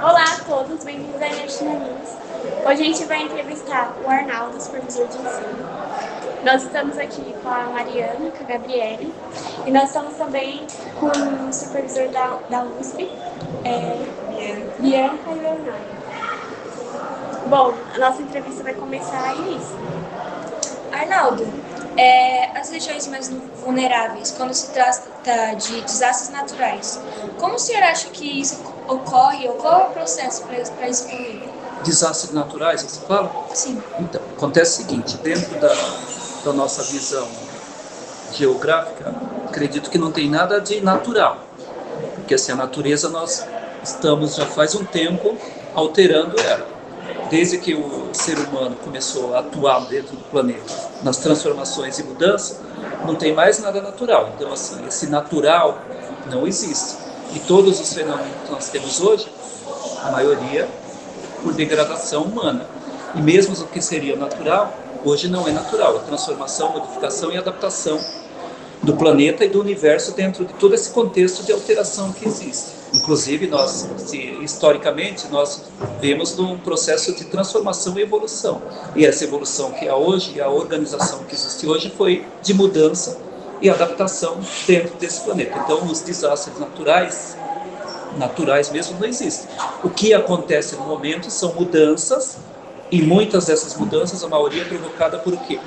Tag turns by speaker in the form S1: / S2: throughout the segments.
S1: Olá a todos, bem-vindos à Energia News. Hoje a gente vai entrevistar o Arnaldo, supervisor de ensino. Nós estamos aqui com a Mariana, com a Gabriele, e nós estamos também com o supervisor da USP, Bianca e Leonardo. Bom, a nossa entrevista vai começar e é isso.
S2: Arnaldo, as regiões mais vulneráveis, quando se trata de desastres naturais, como o senhor acha que isso ocorre ou qual é o processo para isso ocorrer?
S3: Desastres naturais, você fala?
S2: Sim.
S3: Então, acontece o seguinte, dentro da nossa visão geográfica, acredito que não tem nada de natural, porque assim, a natureza nós estamos já faz um tempo alterando ela. Desde que o ser humano começou a atuar dentro do planeta, nas transformações e mudanças, não tem mais nada natural. Então, assim, esse natural não existe. E todos os fenômenos que nós temos hoje, a maioria por degradação humana. E mesmo o que seria natural, hoje não é natural. É transformação, modificação e adaptação do planeta e do universo dentro de todo esse contexto de alteração que existe. Inclusive, historicamente, nós vemos num processo de transformação e evolução. E essa evolução que há hoje, e a organização que existe hoje, foi de mudança e adaptação dentro desse planeta. Então, os desastres naturais mesmo, não existem. O que acontece no momento são mudanças, e muitas dessas mudanças, a maioria é provocada por o quê?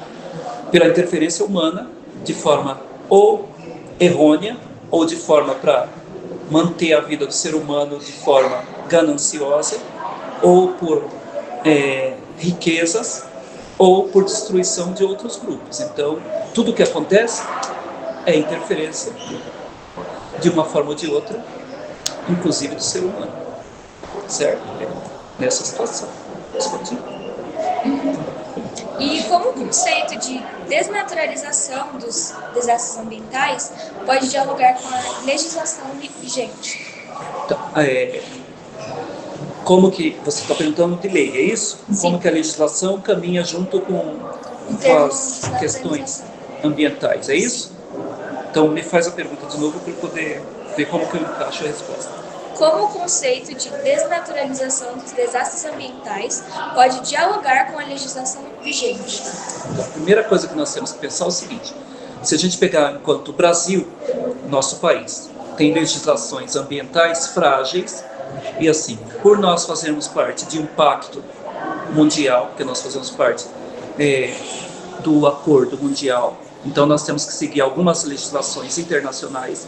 S3: Pela interferência humana, de forma ou errônea, ou de forma para manter a vida do ser humano de forma gananciosa, ou por riquezas, ou por destruição de outros grupos. Então, tudo que acontece é interferência, de uma forma ou de outra, inclusive do ser humano. Certo? Nessa situação.
S2: E como o conceito de desnaturalização dos desastres ambientais pode dialogar com a legislação vigente?
S3: Então, como que você está perguntando de lei, é isso?
S2: Sim.
S3: Como que a legislação caminha junto com as questões ambientais, é isso? Então me faz a pergunta de novo para eu poder ver como que eu encaixo a resposta.
S2: Como o conceito de desnaturalização dos desastres ambientais pode dialogar com a legislação vigente?
S3: Então, a primeira coisa que nós temos que pensar é o seguinte: se a gente pegar enquanto o Brasil, nosso país, tem legislações ambientais frágeis, e assim, por nós fazermos parte de um pacto mundial, porque nós fazemos parte do acordo mundial, então nós temos que seguir algumas legislações internacionais,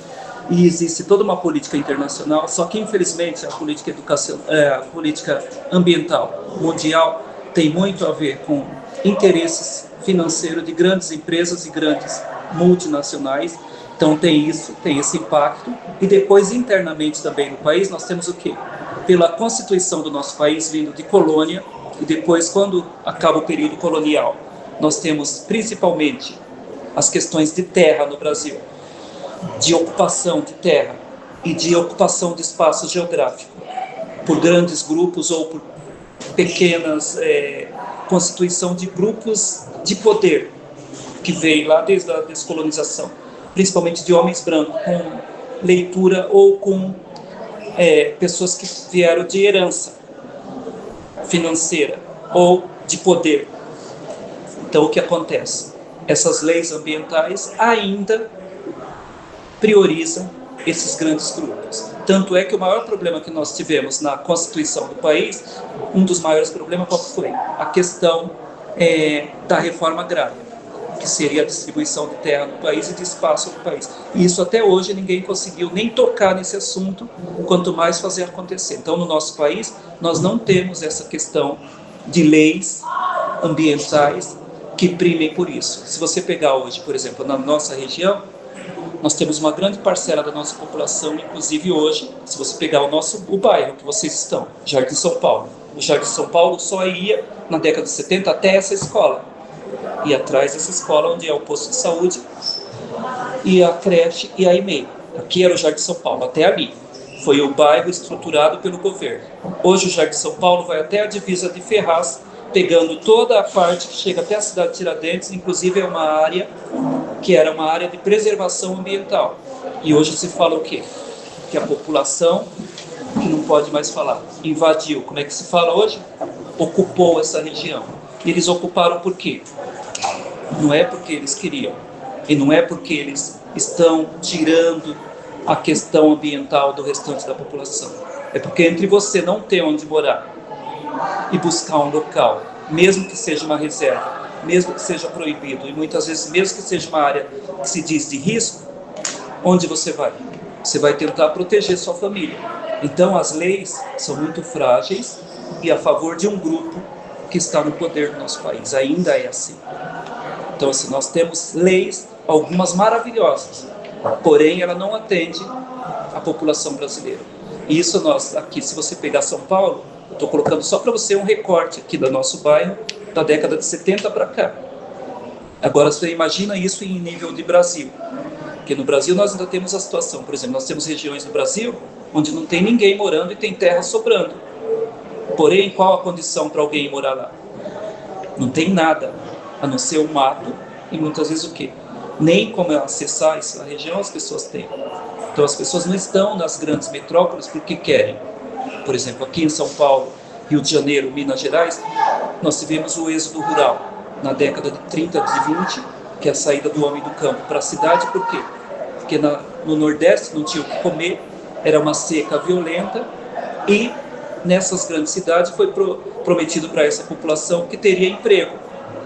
S3: e existe toda uma política internacional, só que infelizmente a política ambiental mundial tem muito a ver com interesses financeiros de grandes empresas e grandes multinacionais. Então tem esse impacto. E depois internamente também no país nós temos o quê? Pela constituição do nosso país vindo de colônia, e depois quando acaba o período colonial, nós temos principalmente as questões de terra no Brasil, de ocupação de terra e de ocupação de espaço geográfico por grandes grupos ou por pequenas constituição de grupos de poder que veio lá desde a descolonização, principalmente de homens brancos com leitura ou com pessoas que vieram de herança financeira ou de poder. Então o que acontece? Essas leis ambientais ainda priorizam esses grandes grupos. Tanto é que o maior problema que nós tivemos na Constituição do país, um dos maiores problemas qual foi? A questão da reforma agrária, que seria a distribuição de terra no país e de espaço no país. E isso até hoje ninguém conseguiu nem tocar nesse assunto, quanto mais fazer acontecer. Então no nosso país nós não temos essa questão de leis ambientais que primem por isso. Se você pegar hoje, por exemplo, na nossa região, nós temos uma grande parcela da nossa população, inclusive hoje, se você pegar o bairro que vocês estão, Jardim São Paulo. O Jardim São Paulo só ia, na década de 70, até essa escola. E atrás dessa escola, onde é o posto de saúde, e a creche e a EMEI. Aqui era o Jardim São Paulo, até ali. Foi o bairro estruturado pelo governo. Hoje o Jardim São Paulo vai até a divisa de Ferraz, pegando toda a parte que chega até a cidade de Tiradentes, inclusive é uma área que era uma área de preservação ambiental. E hoje se fala o quê? Que a população que não pode mais falar. Invadiu, como é que se fala hoje? Ocupou essa região. Eles ocuparam por quê? Não é porque eles queriam, e não é porque eles estão tirando a questão ambiental do restante da população. É porque entre você não ter onde morar e buscar um local, mesmo que seja uma reserva, mesmo que seja proibido, e muitas vezes mesmo que seja uma área que se diz de risco, onde você vai? Você vai tentar proteger sua família. Então as leis são muito frágeis e a favor de um grupo que está no poder do nosso país. Ainda é assim. Então assim, nós temos leis, algumas maravilhosas, porém ela não atende a população brasileira. E isso nós aqui, se você pegar São Paulo, eu estou colocando só para você um recorte aqui do nosso bairro, da década de 70 para cá. Agora você imagina isso em nível de Brasil. Porque no Brasil nós ainda temos a situação, por exemplo, nós temos regiões do Brasil onde não tem ninguém morando e tem terra sobrando. Porém, qual a condição para alguém morar lá? Não tem nada, a não ser o mato e muitas vezes o quê? Nem como acessar essa região as pessoas têm. Então as pessoas não estão nas grandes metrópoles porque querem. Por exemplo, aqui em São Paulo, Rio de Janeiro, Minas Gerais, nós tivemos o êxodo rural na década de 30, de 20, que é a saída do homem do campo para a cidade. Por quê? Porque no Nordeste não tinha o que comer, era uma seca violenta e nessas grandes cidades foi prometido para essa população que teria emprego,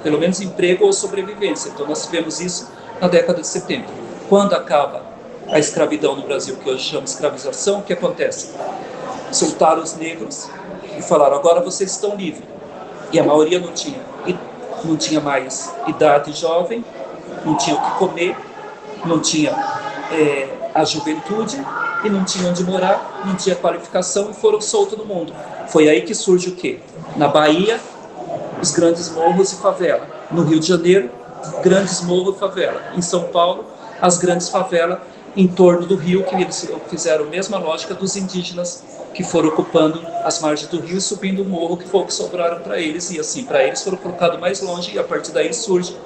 S3: pelo menos emprego ou sobrevivência. Então nós tivemos isso na década de 70. Quando acaba a escravidão no Brasil, que hoje chama escravização, o que acontece? Soltaram os negros e falaram, agora vocês estão livres. E a maioria não tinha mais idade jovem, não tinha o que comer, não tinha a juventude e não tinha onde morar, não tinha qualificação e foram soltos do mundo. Foi aí que surge o quê? Na Bahia, os grandes morros e favela. No Rio de Janeiro, grandes morros e favela. Em São Paulo, as grandes favelas em torno do rio, que eles fizeram a mesma lógica dos indígenas que foram ocupando as margens do rio e subindo o morro, que foi o que sobraram para eles, e assim, para eles foram colocados mais longe, e a partir daí surgem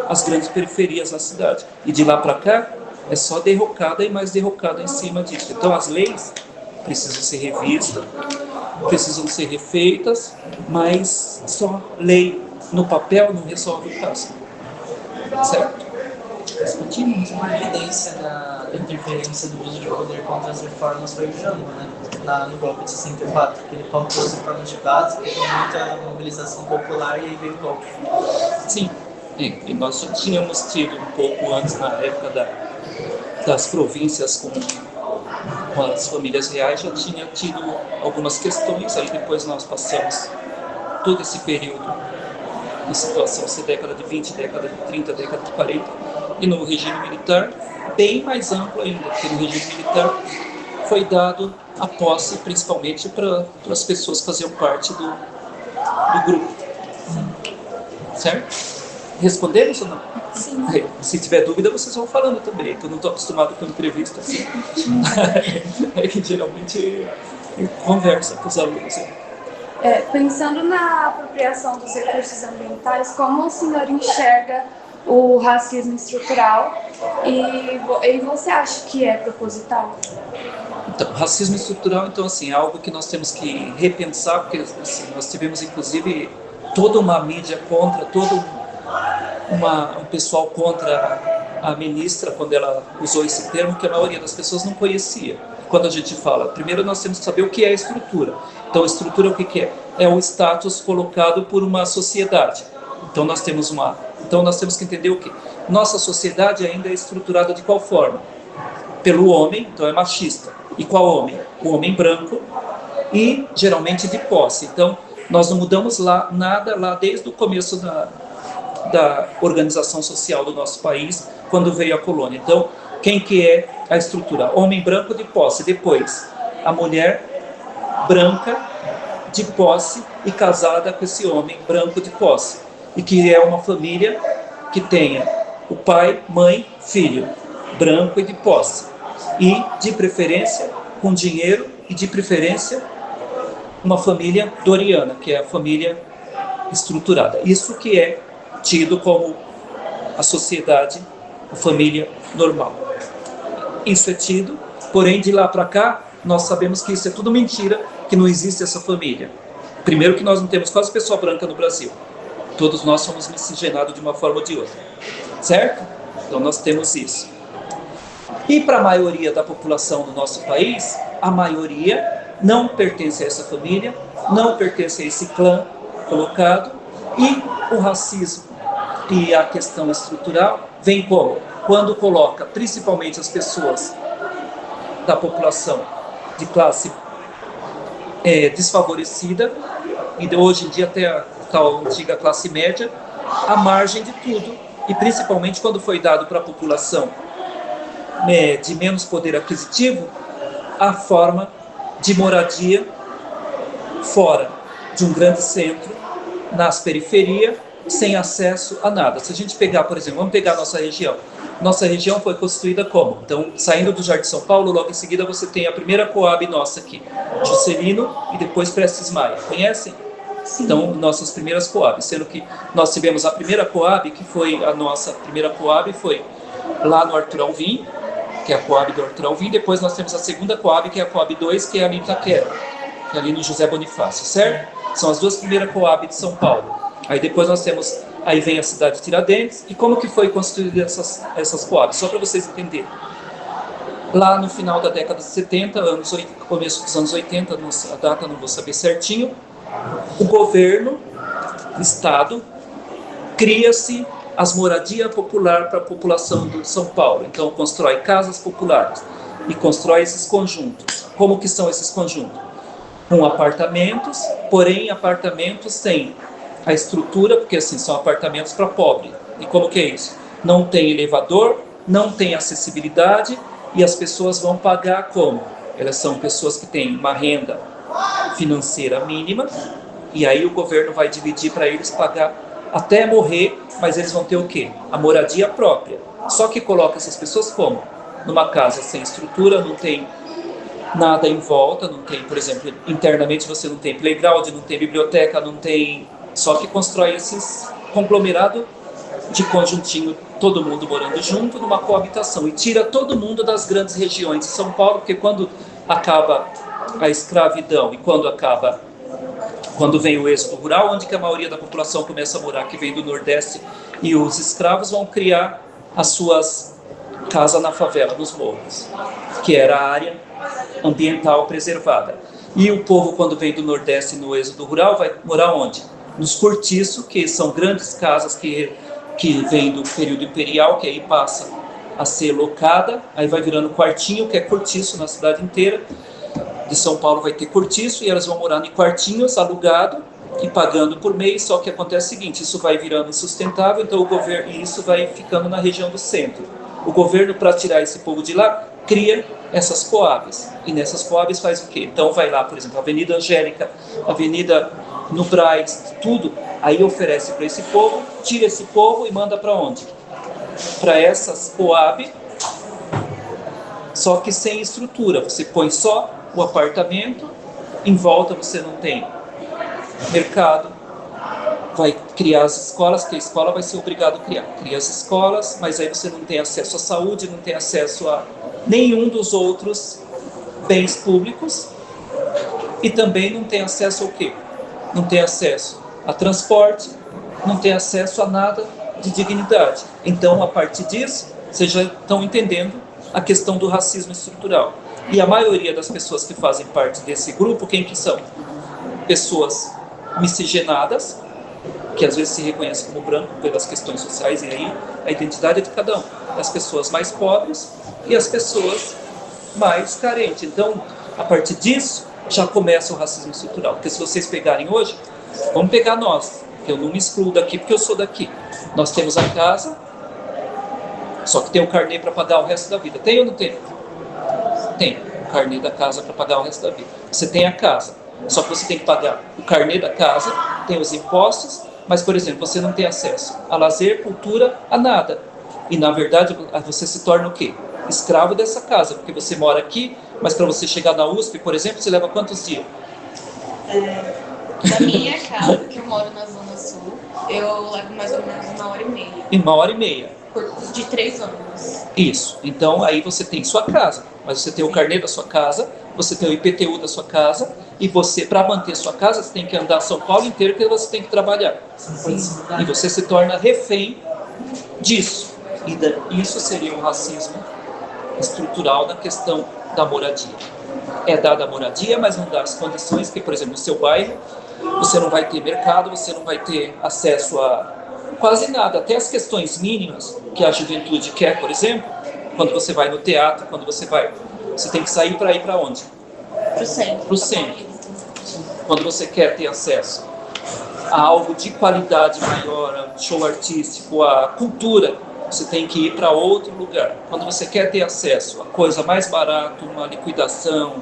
S3: as grandes periferias na cidade. E de lá para cá, é só derrocada e mais derrocada em cima disso. Então as leis precisam ser revistas, precisam ser refeitas, mas só lei no papel não resolve o caso. Certo?
S4: Discutimos uma evidência da interferência do uso de poder contra as reformas foi o Jango, né? No golpe de 64, que ele pautou as reformas de base, que tem muita mobilização popular e aí veio o golpe.
S3: Sim, e nós já tínhamos tido um pouco antes, na época das províncias com as famílias reais, já tinha tido algumas questões, aí depois nós passamos todo esse período em situação, se década de 20, década de 30, década de 40, e no regime militar, bem mais amplo ainda, porque no regime militar foi dado a posse principalmente para as pessoas que faziam parte do grupo. Certo? Respondemos ou não?
S2: Sim.
S3: Se tiver dúvida, vocês vão falando também, que eu não estou acostumado com entrevista assim. É que geralmente conversa com os alunos.
S5: Pensando na apropriação dos recursos ambientais, como o senhor enxerga o racismo estrutural e você acha que é proposital?
S3: Então, racismo estrutural, então, assim, é algo que nós temos que repensar, porque assim, nós tivemos, inclusive, toda uma mídia contra, todo um pessoal contra a ministra, quando ela usou esse termo, que a maioria das pessoas não conhecia. Quando a gente fala, primeiro nós temos que saber o que é a estrutura. Então, a estrutura o que é? É o status colocado por uma sociedade. Então, nós temos que entender o quê? Nossa sociedade ainda é estruturada de qual forma? Pelo homem, então é machista. E qual homem? O homem branco e geralmente de posse. Então, nós não mudamos nada lá desde o começo da organização social do nosso país, quando veio a colônia. Então, quem que é a estrutura? Homem branco de posse. Depois, a mulher branca de posse e casada com esse homem branco de posse. E que é uma família que tenha o pai, mãe, filho, branco e de posse. E, de preferência, com dinheiro e, de preferência, uma família doriana, que é a família estruturada. Isso que é tido como a sociedade, a família normal. Isso é tido, porém, de lá para cá, nós sabemos que isso é tudo mentira, que não existe essa família. Primeiro que nós não temos quase pessoa branca no Brasil. Todos nós somos miscigenados de uma forma ou de outra. Certo? Então nós temos isso. E para a maioria da população do nosso país, a maioria não pertence a essa família, não pertence a esse clã colocado, e o racismo e a questão estrutural vem como? Quando coloca principalmente as pessoas da população de classe desfavorecida, e hoje em dia até a tal antiga classe média, à margem de tudo, e principalmente quando foi dado para a população de menos poder aquisitivo, a forma de moradia fora de um grande centro, nas periferias, sem acesso a nada. Se a gente pegar, por exemplo, vamos pegar a nossa região. Nossa região foi construída como? Então, saindo do Jardim São Paulo, logo em seguida você tem a primeira Coab nossa aqui, Juscelino e depois Prestes Maia. Conhecem? Sim. Então, nossas primeiras Coab, sendo que nós tivemos a primeira Coab, que foi a nossa primeira Coab, foi lá no Arthur Alvim, que é a Coab do Arthur Alvim. Depois nós temos a segunda Coab, que é a Coab 2, que é ali em Itaquera, que é ali no José Bonifácio, certo? São as duas primeiras Coab de São Paulo. Aí depois nós temos, aí vem a cidade de Tiradentes. E como que foi construída essas Coab? Só para vocês entenderem. Lá no final da década de 70, começo dos anos 80, a data não vou saber certinho, o governo, o Estado, cria-se as moradias populares para a população de São Paulo. Então constrói casas populares e constrói esses conjuntos. Como que são esses conjuntos? Com apartamentos, porém apartamentos sem a estrutura, porque assim, são apartamentos para pobre. E como que é isso? Não tem elevador, não tem acessibilidade, e as pessoas vão pagar como? Elas são pessoas que têm uma renda financeira mínima, e aí o governo vai dividir para eles pagar até morrer, mas eles vão ter o quê? A moradia própria. Só que coloca essas pessoas como? Numa casa sem estrutura, não tem nada em volta, não tem, por exemplo, internamente você não tem playground, não tem biblioteca, não tem... Só que constrói esses conglomerados de conjuntinho, todo mundo morando junto, numa coabitação, e tira todo mundo das grandes regiões de São Paulo, porque quando acaba a escravidão e quando vem o êxodo rural, onde que a maioria da população começa a morar, que vem do Nordeste, e os escravos vão criar as suas casas na favela, nos morros, que era a área ambiental preservada. E o povo, quando vem do Nordeste no êxodo rural, vai morar onde? Nos cortiços, que são grandes casas que vêm do período imperial, que aí passa a ser locada, aí vai virando quartinho, que é cortiço na cidade inteira de São Paulo, vai ter cortiço, e elas vão morar em quartinhos alugado e pagando por mês. Só que acontece o seguinte, isso vai virando insustentável, então o governo, e isso vai ficando na região do centro. O governo, para tirar esse povo de lá, cria essas Coabs, e nessas Coabs faz o quê? Então vai lá, por exemplo, a Avenida Angélica, Avenida no Brás, tudo, aí oferece para esse povo, tira esse povo e manda para onde? Para essas Coab, só que sem estrutura. Você põe só o apartamento, em volta você não tem mercado, vai criar as escolas, que a escola vai ser obrigado a criar. Cria as escolas, mas aí você não tem acesso à saúde, não tem acesso a nenhum dos outros bens públicos, e também não tem acesso ao quê? Não tem acesso a transporte, não tem acesso a nada de dignidade. Então, a partir disso, vocês já estão entendendo a questão do racismo estrutural. E a maioria das pessoas que fazem parte desse grupo, quem que são? Pessoas miscigenadas, que às vezes se reconhecem como branco pelas questões sociais, e aí a identidade é de cada um. As pessoas mais pobres e as pessoas mais carentes. Então, a partir disso, já começa o racismo estrutural. Porque se vocês pegarem hoje, vamos pegar nós, que eu não me excluo daqui porque eu sou daqui. Nós temos a casa, só que tem o carnê para pagar o resto da vida. Tem ou não tem? Tem o carnê da casa para pagar o resto da vida. Você tem a casa, só que você tem que pagar o carnê da casa, tem os impostos, mas, por exemplo, você não tem acesso a lazer, cultura, a nada. E, na verdade, você se torna o quê? Escravo dessa casa, porque você mora aqui, mas para você chegar na USP, por exemplo, você leva quantos dias?
S6: Da minha casa, que eu moro na Zona Sul, eu levo mais ou menos 1h30.
S3: Em 1h30.
S6: De 3 anos.
S3: Isso. Então, aí você tem sua casa, mas você tem o carnê da sua casa, você tem o IPTU da sua casa, e você, para manter sua casa, você tem que andar São Paulo inteiro, porque você tem que trabalhar. E você se torna refém disso. E isso seria um racismo estrutural na questão da moradia. É dada a moradia, mas não dá as condições que, por exemplo, no seu bairro, você não vai ter mercado, você não vai ter acesso a quase nada, até as questões mínimas que a juventude quer, por exemplo, quando você vai no teatro, quando você tem que sair para ir para onde?
S6: Pro centro.
S3: Para o centro. Quando você quer ter acesso a algo de qualidade maior, a um show artístico, a cultura, você tem que ir para outro lugar. Quando você quer ter acesso a coisa mais barata, uma liquidação,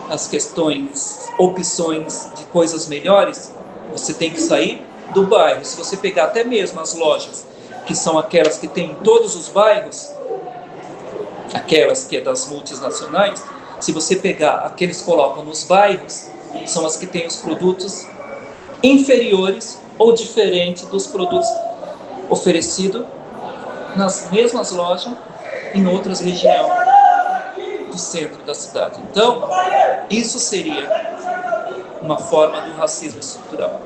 S3: as questões, opções de coisas melhores, você tem que sair do bairro. Se você pegar até mesmo as lojas, que são aquelas que tem em todos os bairros, aquelas que é das multinacionais, se você pegar aqueles colocam nos bairros, são as que têm os produtos inferiores ou diferentes dos produtos oferecidos nas mesmas lojas em outras regiões do centro da cidade. Então, isso seria uma forma do racismo estrutural.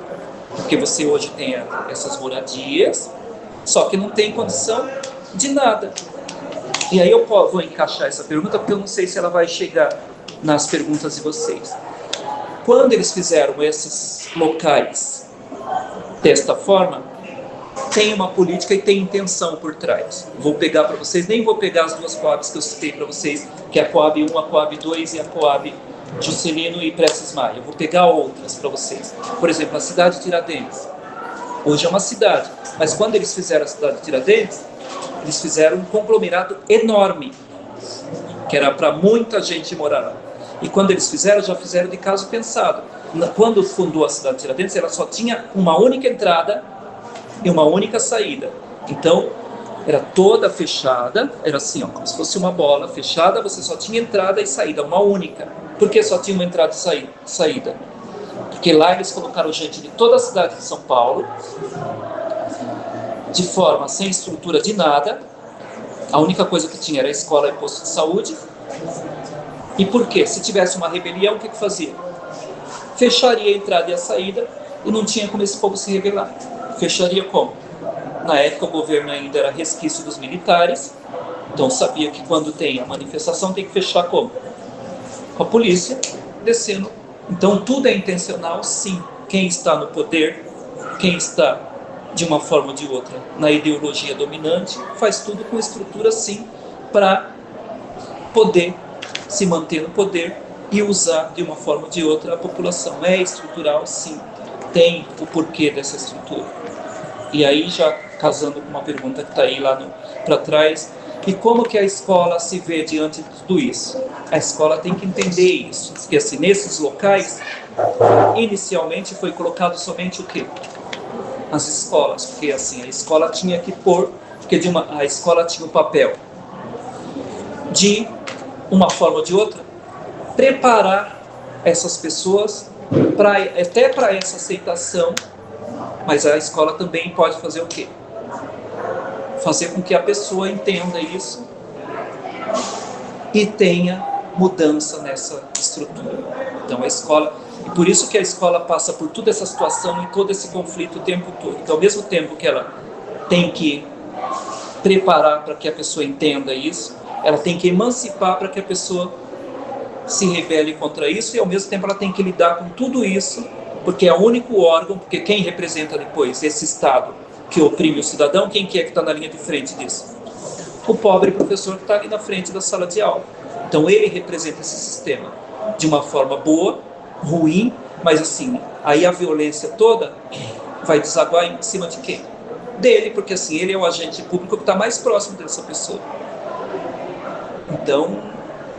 S3: Porque você hoje tem essas moradias, só que não tem condição de nada. E aí eu vou encaixar essa pergunta, porque eu não sei se ela vai chegar nas perguntas de vocês. Quando eles fizeram esses locais desta forma, tem uma política e tem intenção por trás. Vou pegar para vocês, nem vou pegar as duas Coabs que eu citei para vocês, que é a Coab 1, a Coab 2 e a Coab Juscelino e Prestes Maia. Eu vou pegar outras para vocês. Por exemplo, a cidade de Tiradentes. Hoje é uma cidade, mas quando eles fizeram a cidade de Tiradentes, eles fizeram um conglomerado enorme, que era para muita gente morar lá. E quando eles fizeram, já fizeram de caso pensado. Quando fundou a cidade de Tiradentes, ela só tinha uma única entrada e uma única saída. Então, era toda fechada, era assim, ó, como se fosse uma bola fechada, você só tinha entrada e saída, uma única. Por que só tinha uma entrada e saída? Porque lá eles colocaram gente de toda a cidade de São Paulo, de forma sem estrutura de nada. A única coisa que tinha era a escola e posto de saúde. E por quê? Se tivesse uma rebelião, o que fazia? Fecharia a entrada e a saída e não tinha como esse povo se rebelar. Fecharia como? Na época o governo ainda era resquício dos militares, então sabia que quando tem a manifestação tem que fechar como? Com a polícia descendo. Então tudo é intencional, sim. Quem está no poder, quem está de uma forma ou de outra na ideologia dominante, faz tudo com estrutura, sim, para poder se manter no poder e usar de uma forma ou de outra a população. É estrutural, sim. Tem o porquê dessa estrutura. E aí, já casando com uma pergunta que está aí lá para trás, e como que a escola se vê diante de tudo isso? A escola tem que entender isso, porque assim, nesses locais, inicialmente foi colocado somente o quê? As escolas, porque assim, a escola tinha que pôr, porque a escola tinha o papel de, uma forma ou de outra, preparar essas pessoas até para essa aceitação. Mas a escola também pode fazer o quê? Fazer com que a pessoa entenda isso e tenha mudança nessa estrutura. Então a escola, e por isso que a escola passa por toda essa situação e todo esse conflito o tempo todo. Então ao mesmo tempo que ela tem que preparar para que a pessoa entenda isso, ela tem que emancipar para que a pessoa se rebele contra isso, e ao mesmo tempo ela tem que lidar com tudo isso, porque é o único órgão, porque quem representa depois esse Estado que oprime o cidadão, quem que é que está na linha de frente disso? O pobre professor que está ali na frente da sala de aula. Então ele representa esse sistema de uma forma boa, ruim, mas assim, aí a violência toda vai desaguar em cima de quem? Dele, porque assim, ele é o agente público que está mais próximo dessa pessoa. Então,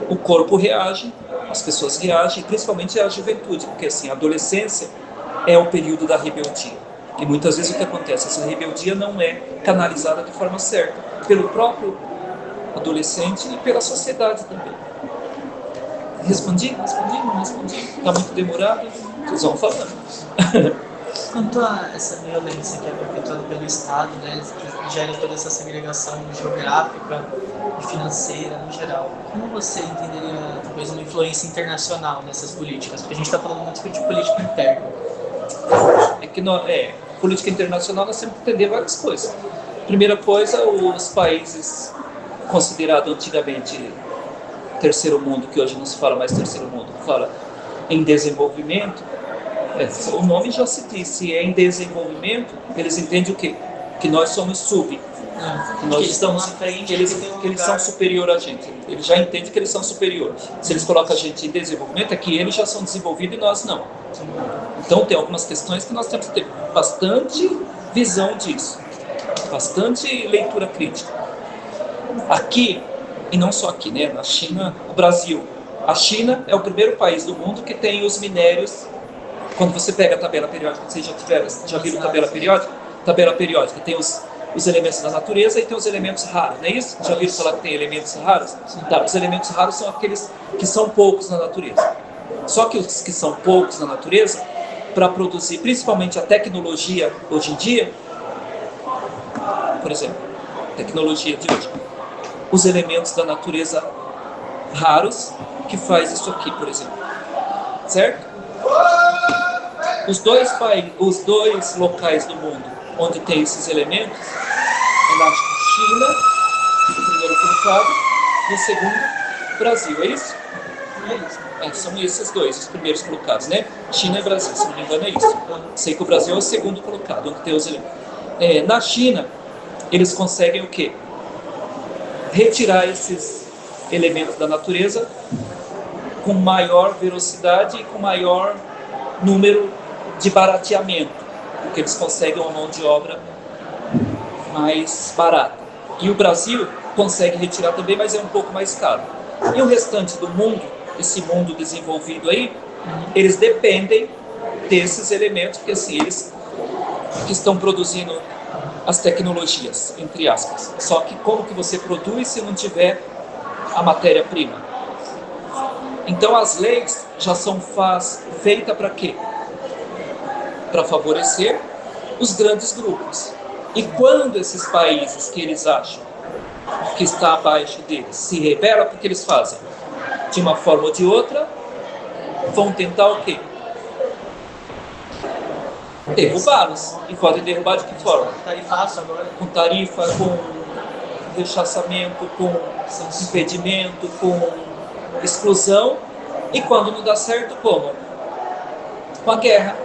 S3: o corpo reage, as pessoas reagem, principalmente a juventude, porque assim, a adolescência é o período da rebeldia. E muitas vezes o que acontece? Essa rebeldia não é canalizada de forma certa, pelo próprio adolescente e pela sociedade também. Respondi? Não respondi? Está muito demorado? Vocês vão falando.
S4: Quanto a essa violência que é perpetuada pelo Estado, né, que gera toda essa segregação geográfica e financeira no geral, como você entenderia talvez uma influência internacional nessas políticas? Porque a gente está falando muito de política interna.
S3: É que política internacional nós temos que entender várias coisas. Primeira coisa, os países considerados antigamente terceiro mundo, que hoje não se fala mais terceiro mundo, fala em desenvolvimento, o nome já se diz, se é em desenvolvimento, eles entendem o quê? Que nós somos sub. Que nós estamos à frente, que eles são superior a gente. Eles já entendem que eles são superiores. Se eles colocam a gente em desenvolvimento, é que eles já são desenvolvidos e nós não. Então tem algumas questões que nós temos que ter bastante visão disso, bastante leitura crítica. Aqui, e não só aqui, né? Na China, o Brasil. A China é o primeiro país do mundo que tem os minérios. Quando você pega a tabela periódica, vocês já viram tabela periódica? Tabela periódica tem os elementos da natureza e tem os elementos raros, não é isso? Já viram falar que tem elementos raros? Tá, os elementos raros são aqueles que são poucos na natureza. Só que os que são poucos na natureza, para produzir principalmente a tecnologia hoje em dia, por exemplo, tecnologia de hoje, os elementos da natureza raros que faz isso aqui, por exemplo, certo? Os dois locais do mundo onde tem esses elementos é na China, o primeiro colocado, e o segundo, Brasil, é isso? São esses dois, os primeiros colocados, né? China e Brasil, se não me engano é isso. Sei que o Brasil é o segundo colocado, onde tem os elementos. Na China, eles conseguem o quê? Retirar esses elementos da natureza com maior velocidade e com maior número de barateamento, porque eles conseguem uma mão de obra mais barata. E o Brasil consegue retirar também, mas é um pouco mais caro. E o restante do mundo, esse mundo desenvolvido aí, eles dependem desses elementos, porque assim, eles que estão produzindo as tecnologias, entre aspas. Só que como que você produz se não tiver a matéria-prima? Então as leis já são feitas para quê? Para favorecer os grandes grupos. E quando esses países que eles acham que está abaixo deles se rebelam, o que eles fazem? De uma forma ou de outra, vão tentar o quê? Derrubá-los. E podem derrubar de que forma?
S4: Tarifaço agora.
S3: Com tarifa, com rechaçamento, com impedimento, com exclusão. E quando não dá certo, como? Com a guerra.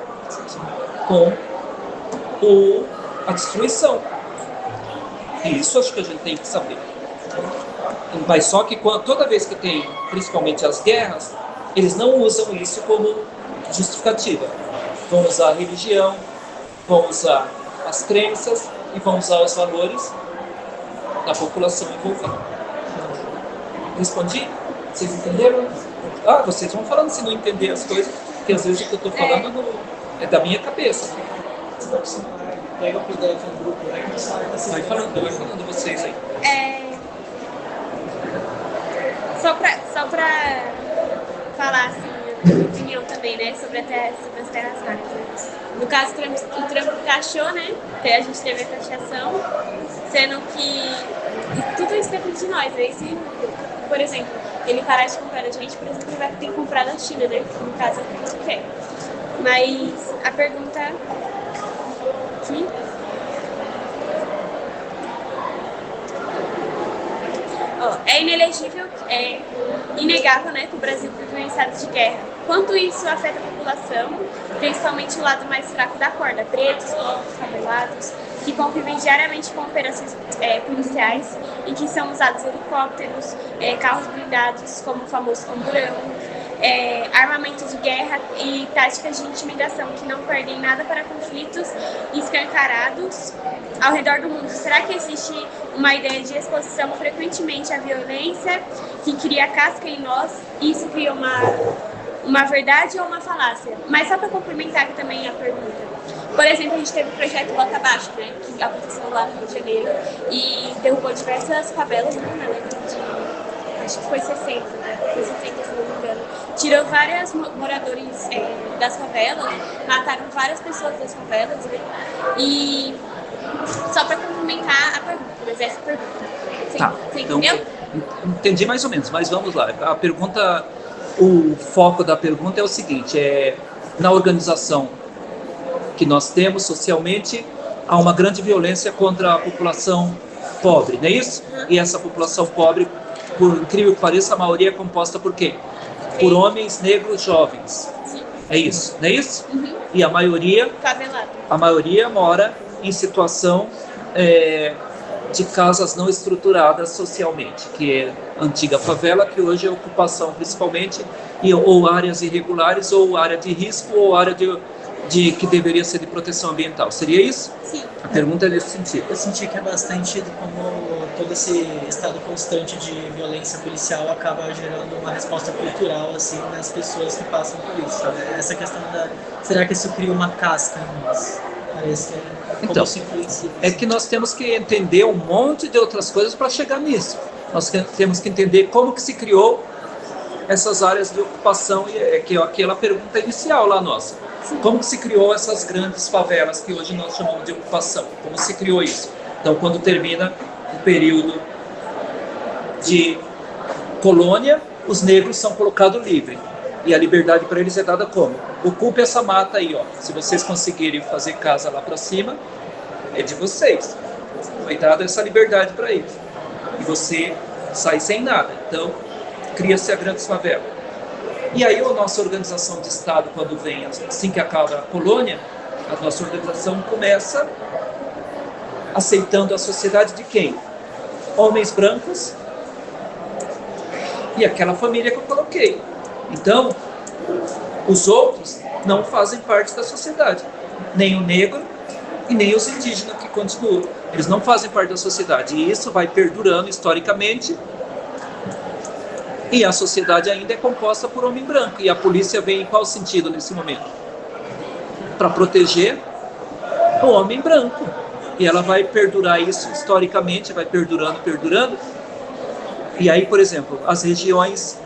S3: Com a destruição. E isso acho que a gente tem que saber. Mas só que toda vez que tem, principalmente as guerras, eles não usam isso como justificativa. Vão usar a religião, vão usar as crenças e vão usar os valores da população envolvida. Respondi? Vocês entenderam? Vocês vão falando se não entender as coisas, porque às vezes o que eu estou falando é da minha cabeça.
S4: Pega o PDF no grupo,
S3: vai falando vocês aí.
S1: Só pra falar assim, a minha opinião também, né, sobre as terras raras. Né? No caso, o Trump taxou, né? Até a gente teve a taxação, sendo que tudo isso depende de nós. Aí, se, por exemplo, ele parar de comprar da gente, por exemplo, ele vai ter que comprar da China, né? No caso, é o que a gente quer. Mas a pergunta aqui... É inelegível, é inegável, né, que o Brasil vive em estado de guerra. Quanto isso afeta a população, principalmente o lado mais fraco da corda, pretos, pobres, favelados, que convivem diariamente com operações policiais e que são usados helicópteros, carros blindados, como o famoso camburão, armamento de guerra e táticas de intimidação que não perdem nada para conflitos escancarados ao redor do mundo. Será que existe uma ideia de exposição frequentemente à violência que cria casca em nós e isso cria uma verdade ou uma falácia? Mas só para complementar aqui também a pergunta. Por exemplo, a gente teve o projeto Bota Abaixo, né, que aconteceu lá no Rio de Janeiro e derrubou diversas favelas, né, na década acho que foi 60, foi 60 se não me engano. Tirou vários moradores das favelas, mataram várias pessoas das favelas, né? E só para complementar a pergunta, mas essa pergunta. Você entendeu?
S3: Entendi mais ou menos, mas vamos lá. A pergunta, o foco da pergunta é o seguinte, na organização que nós temos socialmente, há uma grande violência contra a população pobre, não é isso? E essa população pobre, por incrível que pareça, a maioria é composta por quê? Por homens negros jovens. É isso, não é isso? E a maioria mora em situação de casas não estruturadas socialmente, que é a antiga favela, que hoje é ocupação principalmente, ou áreas irregulares, ou área de risco, ou área de que deveria ser de proteção ambiental. Seria isso?
S1: Sim.
S3: A pergunta é nesse sentido.
S4: Eu senti que é bastante como todo esse estado constante de violência policial acaba gerando uma resposta cultural assim nas pessoas que passam por isso. Essa questão será que isso cria uma casca em nós? Parece que como isso influencia.
S3: É que nós temos que entender um monte de outras coisas para chegar nisso. Nós temos que entender como que se criou essas áreas de ocupação, que é aquela pergunta inicial lá nossa. Como que se criou essas grandes favelas que hoje nós chamamos de ocupação? Como se criou isso? Então, quando termina o período de colônia, os negros são colocados livres. E a liberdade para eles é dada como? Ocupe essa mata aí, ó. Se vocês conseguirem fazer casa lá para cima, é de vocês. Foi dada essa liberdade para eles. E você sai sem nada. Então, cria-se a grande favela. E aí a nossa organização de Estado, quando vem, assim que acaba a colônia, a nossa organização começa aceitando a sociedade de quem? Homens brancos e aquela família que eu coloquei. Então, os outros não fazem parte da sociedade. Nem o negro e nem os indígenas que continuam. Eles não fazem parte da sociedade. E isso vai perdurando historicamente. E a sociedade ainda é composta por homem branco. E a polícia vem em qual sentido nesse momento? Para proteger o homem branco. E ela vai perdurar isso historicamente, vai perdurando. E aí, por exemplo, as regiões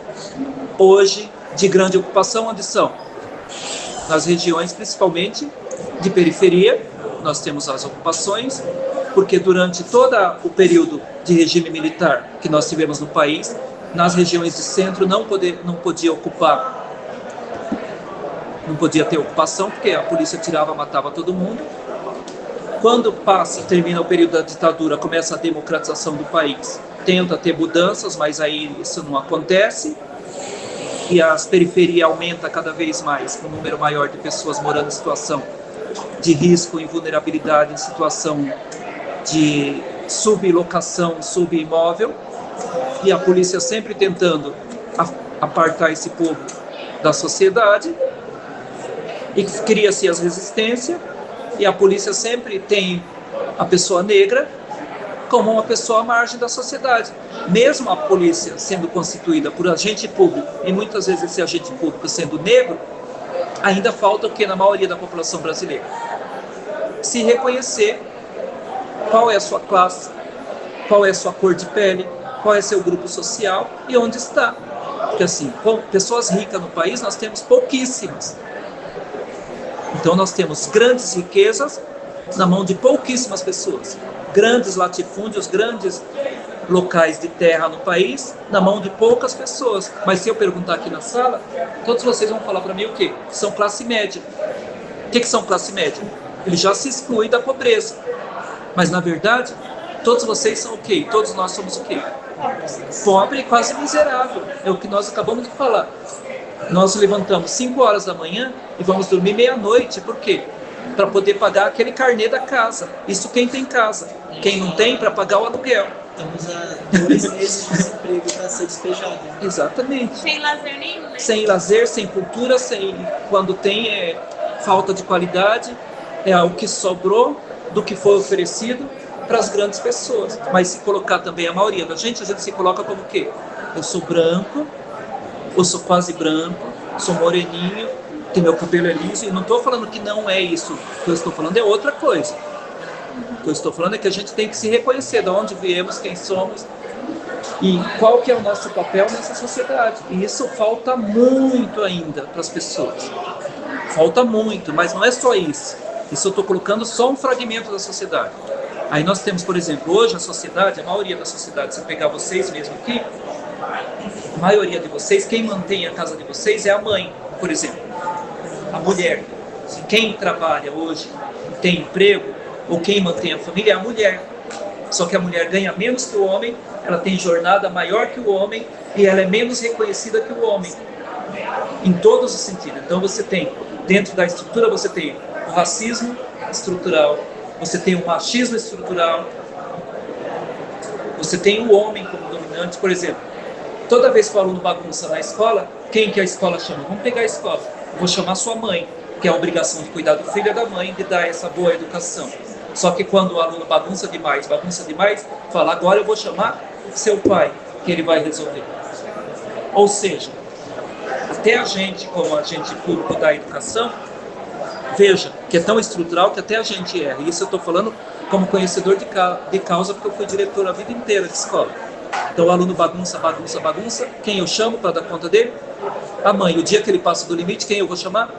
S3: hoje de grande ocupação, onde são? Nas regiões principalmente de periferia, nós temos as ocupações, porque durante todo o período de regime militar que nós tivemos no país, nas regiões de centro não podia ocupar, não podia ter ocupação, porque a polícia tirava, matava todo mundo. Quando termina o período da ditadura, começa a democratização do país, tenta ter mudanças, mas aí isso não acontece, e as periferias aumenta cada vez mais, com um número maior de pessoas morando em situação de risco, em vulnerabilidade, em situação de sublocação, subimóvel, e a polícia sempre tentando apartar esse povo da sociedade, e cria-se as resistências, e a polícia sempre tem a pessoa negra como uma pessoa à margem da sociedade. Mesmo a polícia sendo constituída por agente público, e muitas vezes esse agente público sendo negro, ainda falta o que na maioria da população brasileira? Se reconhecer qual é a sua classe, qual é a sua cor de pele, qual é seu grupo social e onde está. Porque assim, com pessoas ricas no país nós temos pouquíssimas. Então nós temos grandes riquezas na mão de pouquíssimas pessoas. Grandes latifúndios, grandes locais de terra no país, na mão de poucas pessoas. Mas se eu perguntar aqui na sala, todos vocês vão falar para mim o quê? Que são classe média. O que são classe média? Ele já se exclui da pobreza. Mas na verdade, todos vocês são o quê? Todos nós somos o quê? Pobre e quase miserável. É o que nós acabamos de falar. Nós levantamos 5 horas da manhã e vamos dormir meia-noite. Por quê? Para poder pagar aquele carnê da casa. Isso quem tem casa. Quem não tem, para pagar o aluguel.
S4: Estamos há 2 meses de desemprego para ser despejado.
S3: Exatamente.
S1: Sem lazer nenhum, né?
S3: Sem lazer, sem cultura, quando tem falta de qualidade, é o que sobrou do que foi oferecido para as grandes pessoas. Mas se colocar também a maioria da gente, a gente se coloca como o quê? Eu sou branco, eu sou quase branco, sou moreninho, que meu cabelo é liso, e não estou falando que não é isso. O que eu estou falando é outra coisa. O que eu estou falando é que a gente tem que se reconhecer de onde viemos, quem somos, E qual que é o nosso papel nessa sociedade? E isso falta muito ainda para as pessoas. Falta muito, mas não é só isso. Isso eu estou colocando só um fragmento da sociedade. Aí nós temos, por exemplo, hoje a sociedade, a maioria da sociedade, se eu pegar vocês mesmo aqui, a maioria de vocês, quem mantém a casa de vocês é a mãe, por exemplo, a mulher. Quem trabalha hoje, tem emprego, ou quem mantém a família é a mulher. Só que a mulher ganha menos que o homem, ela tem jornada maior que o homem e ela é menos reconhecida que o homem, em todos os sentidos. Então você tem, dentro da estrutura, você tem o racismo estrutural, você tem o machismo estrutural, você tem o homem como dominante. Por exemplo, toda vez que o aluno bagunça na escola, quem que a escola chama? Vamos pegar a escola. Eu vou chamar sua mãe, que é a obrigação de cuidar do filho e da mãe, de dar essa boa educação. Só que quando o aluno bagunça demais, fala, agora eu vou chamar seu pai, que ele vai resolver. Ou seja, até a gente, como agente público da educação, veja que é tão estrutural que até a gente erra. E isso eu estou falando como conhecedor de causa, porque eu fui diretor a vida inteira de escola. Então o aluno bagunça, quem eu chamo para dar conta dele? A mãe. O dia que ele passa do limite, quem eu vou chamar?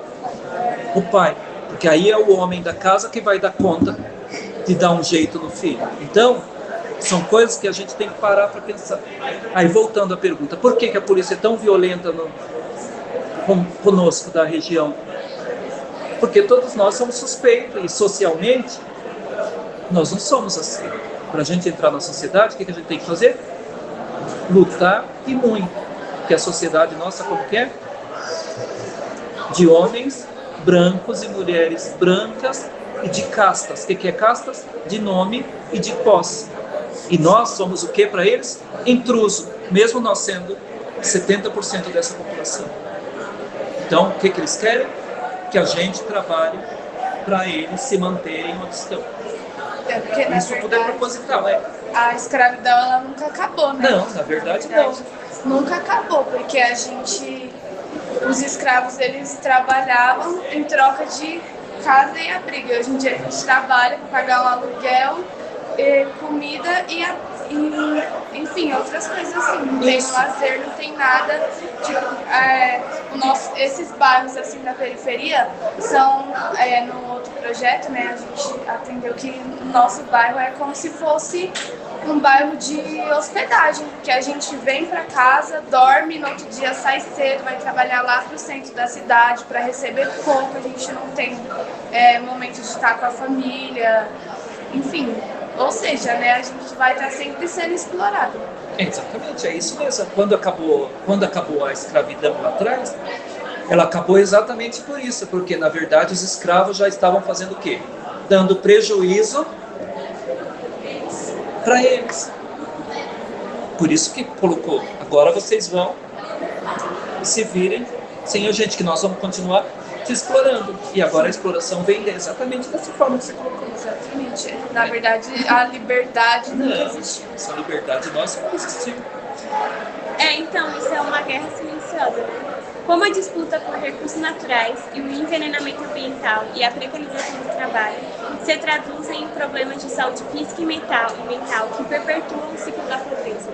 S3: O pai. Porque aí é o homem da casa que vai dar conta de dar um jeito no filho. Então, são coisas que a gente tem que parar para pensar. Aí, voltando à pergunta, por que a polícia é tão violenta conosco da região? Porque todos nós somos suspeitos e socialmente nós não somos assim. Para a gente entrar na sociedade, o que a gente tem que fazer? Lutar e muito. Porque a sociedade nossa, como que é? De homens brancos e mulheres brancas e de castas. O que é castas? De nome e de posse. E nós somos o que para eles? Intruso, mesmo nós sendo 70% dessa população. Então, o que eles querem? Que a gente trabalhe para eles se manterem onde estão.
S5: É porque, na
S3: isso
S5: verdade,
S3: tudo é proposital, é?
S5: A escravidão, ela nunca acabou, né?
S3: Não, na verdade não.
S5: Nunca acabou, porque os escravos, eles trabalhavam em troca de casa e abrigo. Hoje em dia a gente trabalha para pagar um aluguel, comida e enfim, outras coisas assim. Não tem lazer, não tem nada. Tipo, esses bairros assim da periferia são, no outro projeto, né, a gente aprendeu que o nosso bairro é como se fosse um bairro de hospedagem, que a gente vem para casa, dorme, no outro dia sai cedo, vai trabalhar lá pro centro da cidade para receber pouco, a gente não tem momento de estar com a família, enfim. Ou seja, né, a gente vai estar sempre sendo explorado.
S3: Exatamente, é isso mesmo. Quando acabou a escravidão lá atrás, ela acabou exatamente por isso, porque na verdade os escravos já estavam fazendo o quê? Dando prejuízo para eles. Por isso que colocou, agora vocês vão se virem sem a gente, que nós vamos continuar se explorando. E agora a exploração vem exatamente dessa forma que você colocou.
S5: Exatamente. Na verdade, a liberdade nunca existiu.
S3: Essa liberdade nossa não existiu.
S1: Então, isso é uma guerra silenciosa, né? Como a disputa por recursos naturais e o envenenamento ambiental e a precarização do trabalho se traduzem em problemas de saúde física e mental que perpetuam o ciclo da pobreza.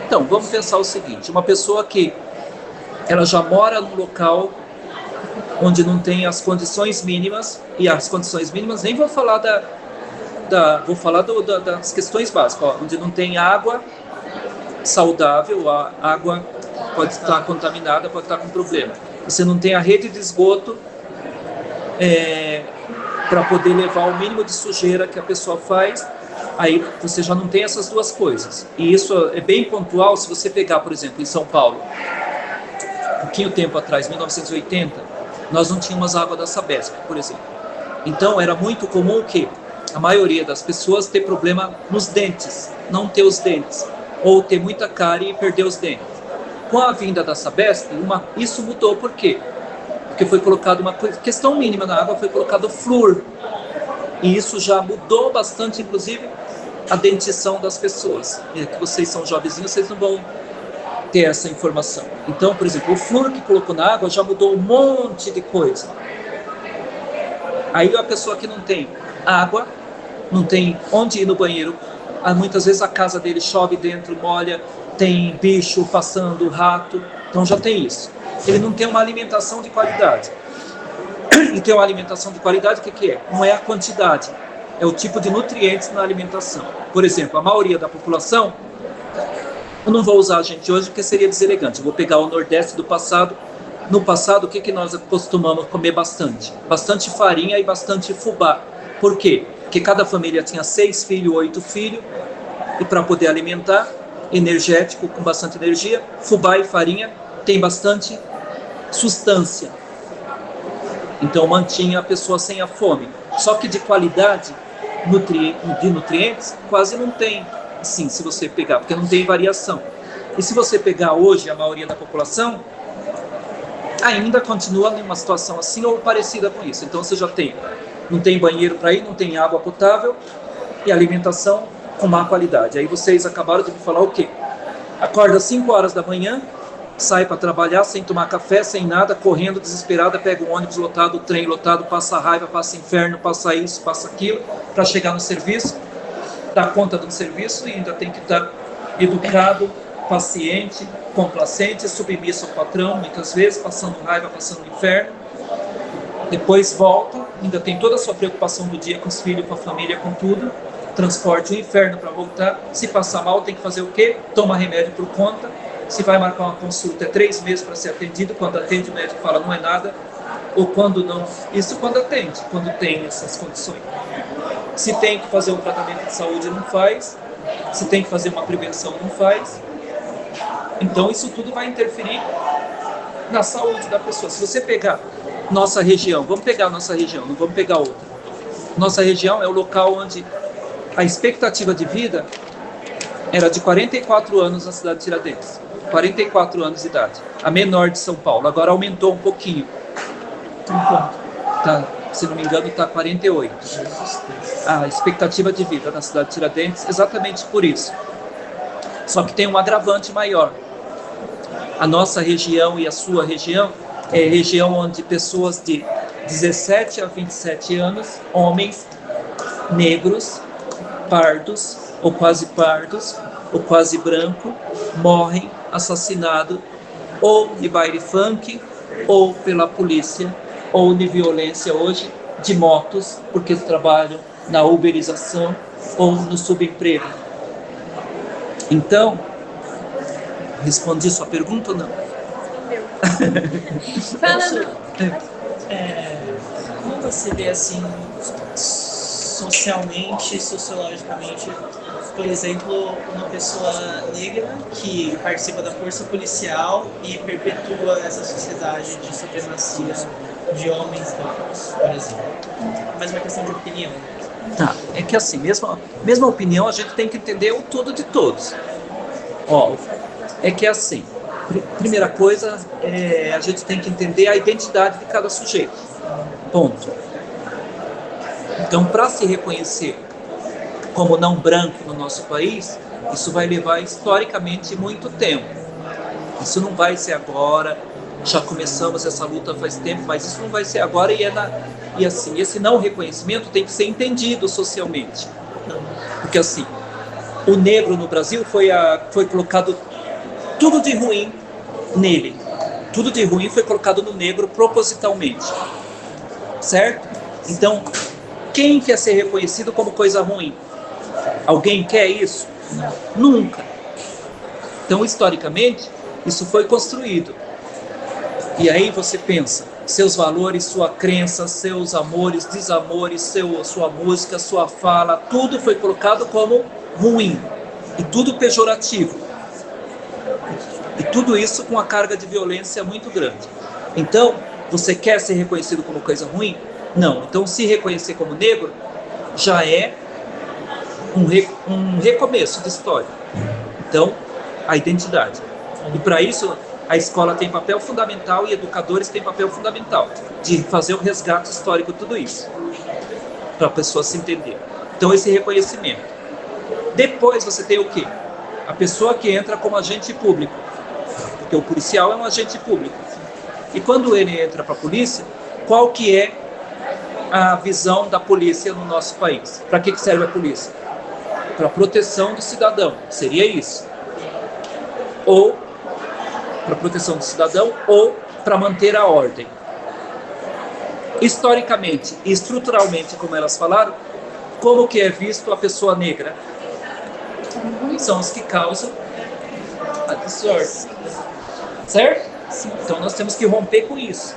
S3: Então, vamos pensar o seguinte, uma pessoa que ela já mora num local onde não tem as condições mínimas, e as condições mínimas nem vou falar vou falar das questões básicas, onde não tem água saudável, a água pode estar contaminada, pode estar com problema. Você não tem a rede de esgoto para poder levar o mínimo de sujeira que a pessoa faz, aí você já não tem essas duas coisas. E isso é bem pontual se você pegar, por exemplo, em São Paulo, um pouquinho tempo atrás, 1980, nós não tínhamos água da Sabesp, por exemplo. Então era muito comum que a maioria das pessoas ter problema nos dentes, não ter os dentes, ou ter muita cárie e perder os dentes. Com a vinda da Sabesp, isso mudou. Por quê? Porque foi colocado uma questão mínima na água, foi colocado flúor. E isso já mudou bastante, inclusive, a dentição das pessoas. E que vocês são jovenzinhos, vocês não vão ter essa informação. Então, por exemplo, o flúor que colocou na água já mudou um monte de coisa. Aí a pessoa que não tem água, não tem onde ir no banheiro muitas vezes a casa dele chove dentro, molha, tem bicho passando, rato, então já tem isso. Ele não tem uma alimentação de qualidade. E ter uma alimentação de qualidade, o que é? Não é a quantidade, é o tipo de nutrientes na alimentação. Por exemplo, a maioria da população, eu não vou usar a gente hoje porque seria deselegante, eu vou pegar o Nordeste do passado. No passado, o que nós costumamos comer bastante? Bastante farinha e bastante fubá. Por quê? Porque cada família tinha 6 filhos, 8 filhos, e para poder alimentar, energético, com bastante energia, fubá e farinha tem bastante substância. Então mantinha a pessoa sem a fome. Só que de qualidade de nutrientes quase não tem, assim, se você pegar, porque não tem variação. E se você pegar hoje a maioria da população, ainda continua em uma situação assim ou parecida com isso. Então você já não tem banheiro para ir, não tem água potável e alimentação com má qualidade. Aí vocês acabaram de me falar o quê? Acorda às 5 horas da manhã, sai para trabalhar sem tomar café, sem nada, correndo desesperada, pega um ônibus lotado, trem lotado, passa raiva, passa inferno, passa isso, passa aquilo, para chegar no serviço, dá conta do serviço e ainda tem que estar educado, paciente, complacente, submisso ao patrão, muitas vezes, passando raiva, passando inferno. Depois volta, ainda tem toda a sua preocupação do dia com os filhos, com a família, com tudo. Transporte o inferno para voltar. Se passar mal, tem que fazer o quê? Toma remédio por conta. Se vai marcar uma consulta, é 3 meses para ser atendido. Quando atende, o médico fala, não é nada. Ou quando não. Isso quando atende, quando tem essas condições. Se tem que fazer um tratamento de saúde, não faz. Se tem que fazer uma prevenção, não faz. Então isso tudo vai interferir na saúde da pessoa. Se você pegar nossa região, vamos pegar a nossa região, não vamos pegar outra. Nossa região é o local onde a expectativa de vida era de 44 anos na cidade de Tiradentes. 44 anos de idade. A menor de São Paulo. Agora aumentou um pouquinho. Tá, se não me engano, está 48. A expectativa de vida na cidade de Tiradentes, exatamente por isso. Só que tem um agravante maior. A nossa região e a sua região é região onde pessoas de 17 a 27 anos, homens, negros, pardos, ou quase branco, morrem assassinados ou de baile funk, ou pela polícia, ou de violência hoje, de motos, porque trabalham na uberização ou no subemprego. Então, respondi sua pergunta ou não?
S4: Como você vê assim, socialmente, sociologicamente, por exemplo, uma pessoa negra que participa da força policial e perpetua essa sociedade de supremacia de homens brancos, por exemplo? Mas uma questão de opinião.
S3: Tá, é que assim, mesma opinião, a gente tem que entender o todo de todos. Ó, é que assim, primeira coisa, a gente tem que entender a identidade de cada sujeito. Ponto. Então, para se reconhecer como não branco no nosso país, isso vai levar historicamente muito tempo. Isso não vai ser agora, já começamos essa luta faz tempo, mas isso não vai ser agora e assim, esse não reconhecimento tem que ser entendido socialmente. Porque assim, o negro no Brasil foi colocado tudo de ruim nele. Tudo de ruim foi colocado no negro propositalmente. Certo? Então, quem quer ser reconhecido como coisa ruim? Alguém quer isso? Nunca. Então, historicamente, isso foi construído. E aí você pensa, seus valores, sua crença, seus amores, desamores, sua música, sua fala, tudo foi colocado como ruim. E tudo pejorativo. E tudo isso com uma carga de violência muito grande. Então, você quer ser reconhecido como coisa ruim? Não. Então, se reconhecer como negro, já é um recomeço de história. Então, a identidade. E para isso, a escola tem papel fundamental e educadores têm papel fundamental de fazer o resgate histórico de tudo isso, para a pessoa se entender. Então, esse reconhecimento. Depois você tem o quê? A pessoa que entra como agente público, porque o policial é um agente público. E quando ele entra para a polícia, qual que é a visão da polícia no nosso país? Para que serve a polícia? para proteção do cidadão, seria isso. Ou para proteção do cidadão ou para manter a ordem. Historicamente e estruturalmente, como elas falaram, como que é visto a pessoa negra? São os que causam a desordem. Certo? Então nós temos que romper com isso.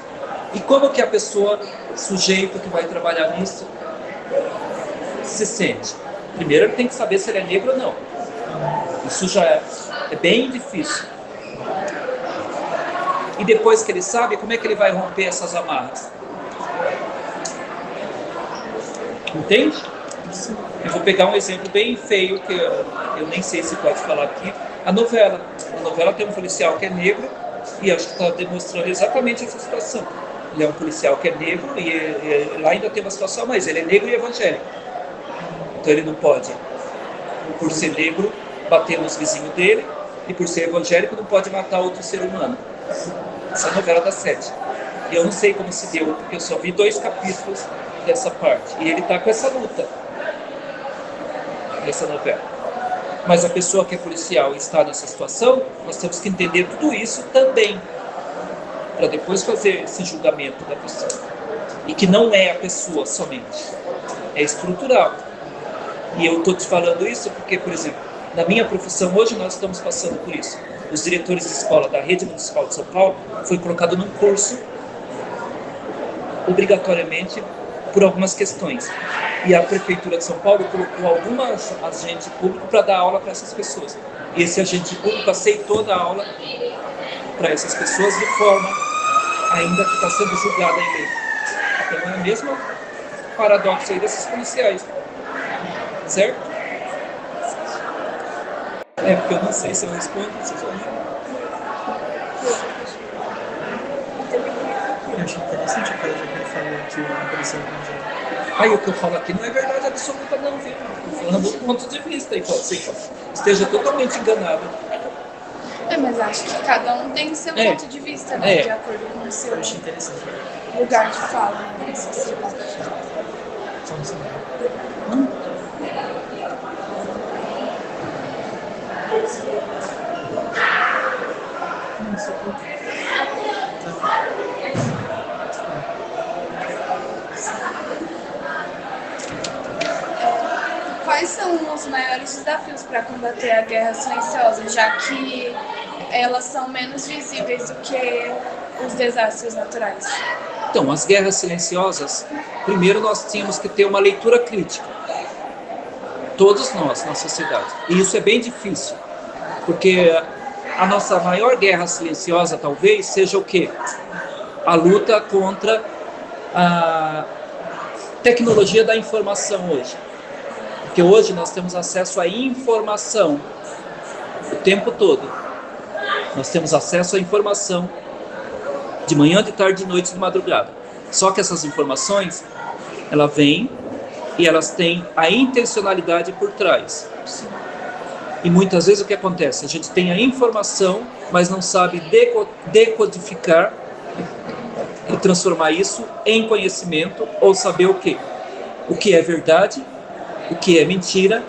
S3: E como que a pessoa, sujeito que vai trabalhar nisso, se sente? Primeiro ele tem que saber se ele é negro ou não. Isso já é bem difícil. E depois que ele sabe, como é que ele vai romper essas amarras? Entende? Eu vou pegar um exemplo bem feio, que eu nem sei se pode falar aqui. A novela. A novela tem um policial que é negro e acho que está demonstrando exatamente essa situação. Ele é um policial que é negro e lá ainda tem uma situação, mas ele é negro e evangélico. Então ele não pode, por ser negro, bater nos vizinhos dele, e por ser evangélico não pode matar outro ser humano. Essa é a novela das 7. E eu não sei como se deu, porque eu só vi 2 capítulos dessa parte. E ele está com essa luta nessa novela. Mas a pessoa que é policial e está nessa situação, nós temos que entender tudo isso também, para depois fazer esse julgamento da pessoa. E que não é a pessoa somente, é estrutural. E eu estou te falando isso porque, por exemplo, na minha profissão hoje nós estamos passando por isso. Os diretores de escola da Rede Municipal de São Paulo foi colocado num curso, obrigatoriamente, por algumas questões. E a Prefeitura de São Paulo colocou algumas agentes públicos para dar aula para essas pessoas. E esse agente público aceitou dar aula para essas pessoas de forma ainda que está sendo julgada em lei. Então é o mesmo paradoxo aí desses policiais. Certo? Porque eu não sei se eu respondo, se eu
S4: Eu achei interessante a coisa que ele falou que o policial evangélico.
S3: Aí o que eu falo aqui não é verdade absoluta não, viu? Estou falando do ponto de vista e pode ser que esteja totalmente enganado.
S5: Mas acho que cada um tem seu ponto de vista, né? De acordo com o seu
S4: Eu achei interessante.
S5: lugar de fala, né, na sociedade.
S4: Só um segundo.
S5: Quais são os maiores desafios para combater a guerra silenciosa, já que elas são menos visíveis do que os desastres naturais?
S3: Então, as guerras silenciosas, primeiro nós tínhamos que ter uma leitura crítica. Todos nós, na sociedade. E isso é bem difícil, porque a nossa maior guerra silenciosa, talvez, seja o quê? A luta contra a tecnologia da informação hoje. Porque hoje nós temos acesso à informação o tempo todo. Nós temos acesso à informação de manhã, de tarde, de noite, de madrugada. Só que essas informações, elas vêm e elas têm a intencionalidade por trás. E muitas vezes o que acontece? A gente tem a informação, mas não sabe decodificar e transformar isso em conhecimento, ou saber o quê? O que é verdade, o que é mentira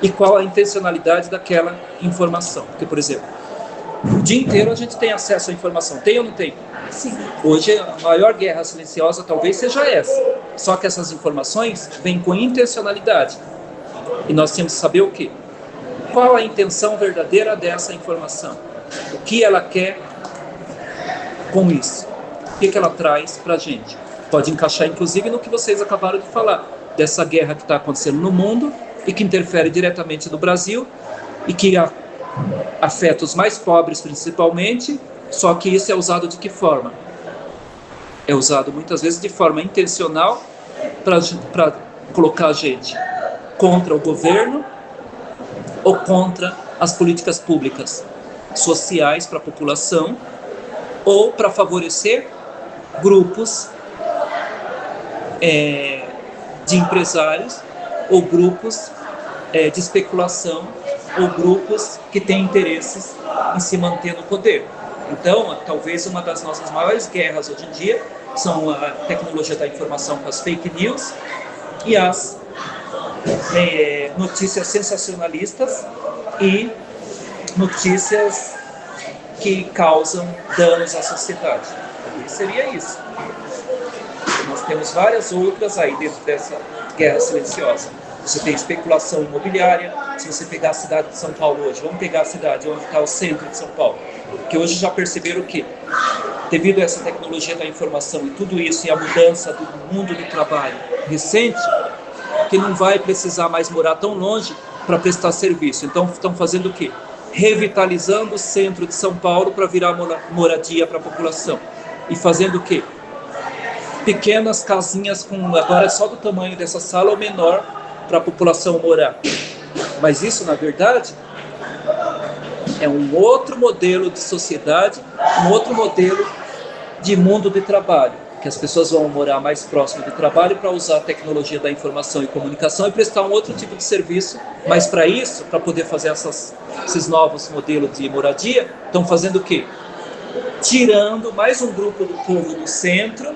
S3: e qual a intencionalidade daquela informação. Porque, por exemplo, o dia inteiro a gente tem acesso à informação. Tem ou não tem? Sim. Hoje a maior guerra silenciosa talvez seja essa. Só que essas informações vêm com intencionalidade. E nós temos que saber o quê? Qual a intenção verdadeira dessa informação? O que ela quer com isso? O que ela traz para a gente? Pode encaixar inclusive no que vocês acabaram de falar, dessa guerra que está acontecendo no mundo e que interfere diretamente no Brasil e que afeta os mais pobres principalmente, só que isso é usado de que forma? É usado muitas vezes de forma intencional para colocar a gente contra o governo ou contra as políticas públicas sociais para a população ou para favorecer grupos de empresários ou grupos de especulação ou grupos que têm interesses em se manter no poder. Então, talvez uma das nossas maiores guerras hoje em dia são a tecnologia da informação com as fake news e as notícias sensacionalistas e notícias que causam danos à sociedade. Seria isso. Nós temos várias outras aí dentro dessa guerra silenciosa. Você tem especulação imobiliária. Se você pegar a cidade de São Paulo hoje, vamos pegar a cidade onde está o centro de São Paulo, que hoje já perceberam que, devido a essa tecnologia da informação e tudo isso, e a mudança do mundo do trabalho recente, que não vai precisar mais morar tão longe para prestar serviço. Então estão fazendo o quê? Revitalizando o centro de São Paulo para virar moradia para a população. E fazendo o quê? Pequenas casinhas com, agora só do tamanho dessa sala ou menor, para a população morar. Mas isso, na verdade, é um outro modelo de sociedade, um outro modelo de mundo de trabalho, que as pessoas vão morar mais próximo do trabalho para usar a tecnologia da informação e comunicação e prestar um outro tipo de serviço. Mas para isso, para poder fazer esses novos modelos de moradia, estão fazendo o quê? Tirando mais um grupo do povo do centro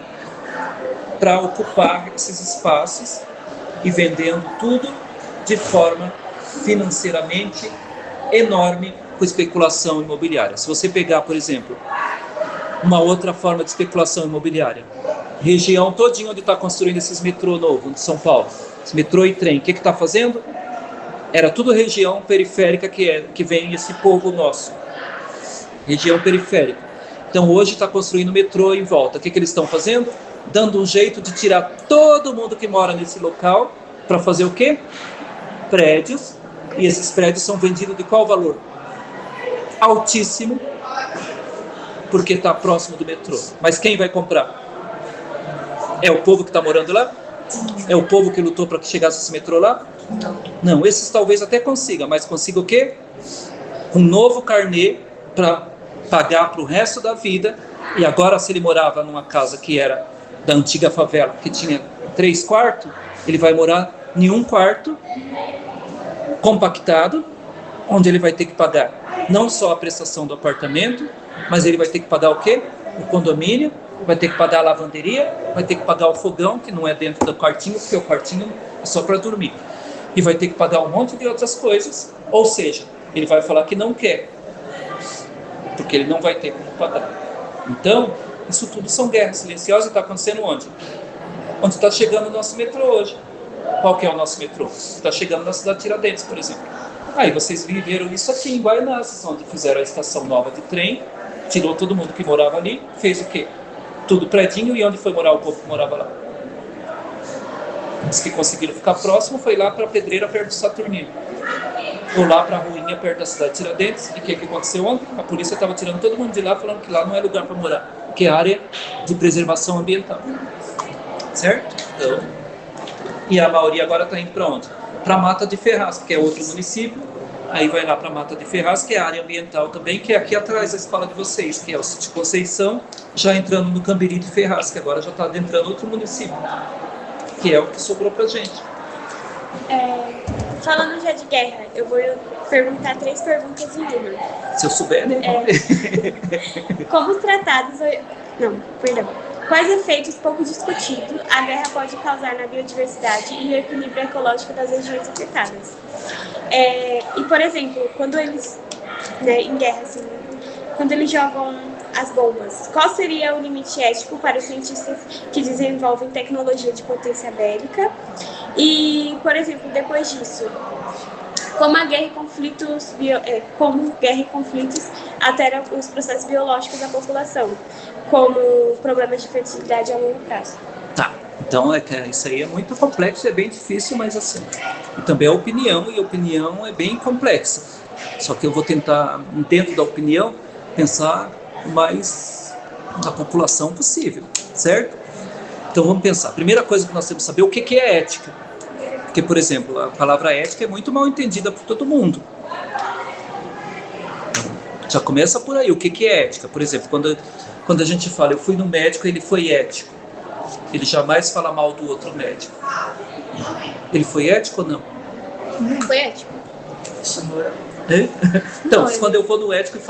S3: para ocupar esses espaços e vendendo tudo de forma financeiramente enorme com especulação imobiliária. Se você pegar, por exemplo, uma outra forma de especulação imobiliária, região todinha onde está construindo esses metrô novo de São Paulo, esse metrô e trem, o que está fazendo? Era tudo região periférica que vem esse povo nosso, região periférica. Então hoje está construindo metrô em volta. O que eles estão fazendo? Dando um jeito de tirar todo mundo que mora nesse local para fazer o quê? Prédios. E esses prédios são vendidos de qual valor? Altíssimo, porque está próximo do metrô. Mas quem vai comprar? É o povo que está morando lá? É o povo que lutou para que chegasse esse metrô lá? Não, esses talvez até consiga, mas consiga o quê? Um novo carnê para pagar para o resto da vida. E agora, se ele morava numa casa que era da antiga favela, que tinha 3 quartos, ele vai morar em 1 quarto, compactado, onde ele vai ter que pagar não só a prestação do apartamento, mas ele vai ter que pagar o quê? O condomínio, vai ter que pagar a lavanderia, vai ter que pagar o fogão, que não é dentro do quartinho, porque o quartinho é só para dormir. E vai ter que pagar um monte de outras coisas, ou seja, ele vai falar que não quer, porque ele não vai ter como pagar. Então, isso tudo são guerras silenciosas e está acontecendo onde? Onde está chegando o nosso metrô hoje. Qual que é o nosso metrô? Está chegando na cidade de Tiradentes, por exemplo. Aí vocês viveram isso aqui em Guaianazes, onde fizeram a estação nova de trem, tirou todo mundo que morava ali, fez o quê? Tudo predinho, e onde foi morar o povo que morava lá? Os que conseguiram ficar próximo foi lá para a Pedreira, perto do Saturnino. Ou lá para a ruinha, perto da cidade de Tiradentes. E o que aconteceu ontem? A polícia estava tirando todo mundo de lá, falando que lá não é lugar para morar, que é área de preservação ambiental. Certo? Então, e a maioria agora está indo para onde? Para Mata de Ferraz, que é outro município. Aí vai lá para Mata de Ferraz, que é a área ambiental também, que é aqui atrás da escola de vocês, que é o Sítio Conceição, já entrando no Cambiri de Ferraz, que agora já está adentrando outro município, que é o que sobrou para gente.
S1: Falando já de guerra, eu vou perguntar 3 perguntas em uma.
S3: Se eu souber, né?
S1: Como os tratados... Não, perdão. Quais efeitos pouco discutidos a guerra pode causar na biodiversidade e no equilíbrio ecológico das regiões afetadas? E, por exemplo, quando eles, em guerra, assim, quando eles jogam as bombas, qual seria o limite ético para os cientistas que desenvolvem tecnologia de potência bélica? E, por exemplo, depois disso, como a guerra e conflitos, alteram os processos biológicos da população, como problemas de fertilidade a longo prazo.
S3: Tá, então isso aí é muito complexo, é bem difícil, mas assim, também é opinião, e a opinião é bem complexa. Só que eu vou tentar, dentro da opinião, pensar o mais na população possível, certo? Então vamos pensar. Primeira coisa que nós temos que saber, o que é ética? Porque, por exemplo, a palavra ética é muito mal entendida por todo mundo. Já começa por aí, o que é ética? Por exemplo, quando a gente fala, eu fui no médico, ele foi ético. Ele jamais fala mal do outro médico. Ele foi ético ou não?
S1: Foi ético.
S3: Então,
S1: não,
S3: quando eu vou no médico e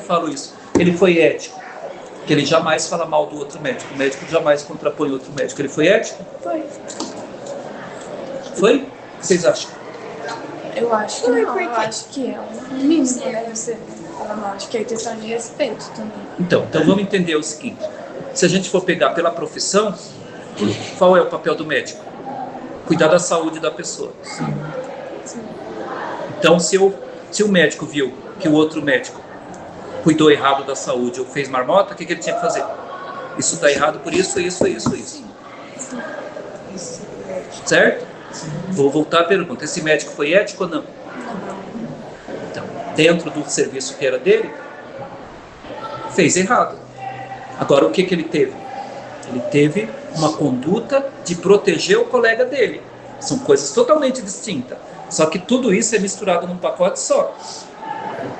S3: falo isso, ele foi ético. Que ele jamais fala mal do outro médico. O médico jamais contrapõe outro médico. Ele foi ético?
S1: Foi.
S3: Foi? O que vocês acham?
S5: Eu acho que não, eu acho que é um mínimo, né? Você, eu não acho que é questão de respeito também.
S3: Então vamos entender o seguinte. Se a gente for pegar pela profissão, qual é o papel do médico? Cuidar da saúde da pessoa. Então, se o médico viu que o outro médico cuidou errado da saúde ou fez marmota, o que ele tinha que fazer? Isso está errado por isso. Certo? Vou voltar à pergunta. Esse médico foi ético ou não? Então, dentro do serviço que era dele, fez errado. Agora, o que ele teve? Ele teve uma conduta de proteger o colega dele. São coisas totalmente distintas. Só que tudo isso é misturado num pacote só.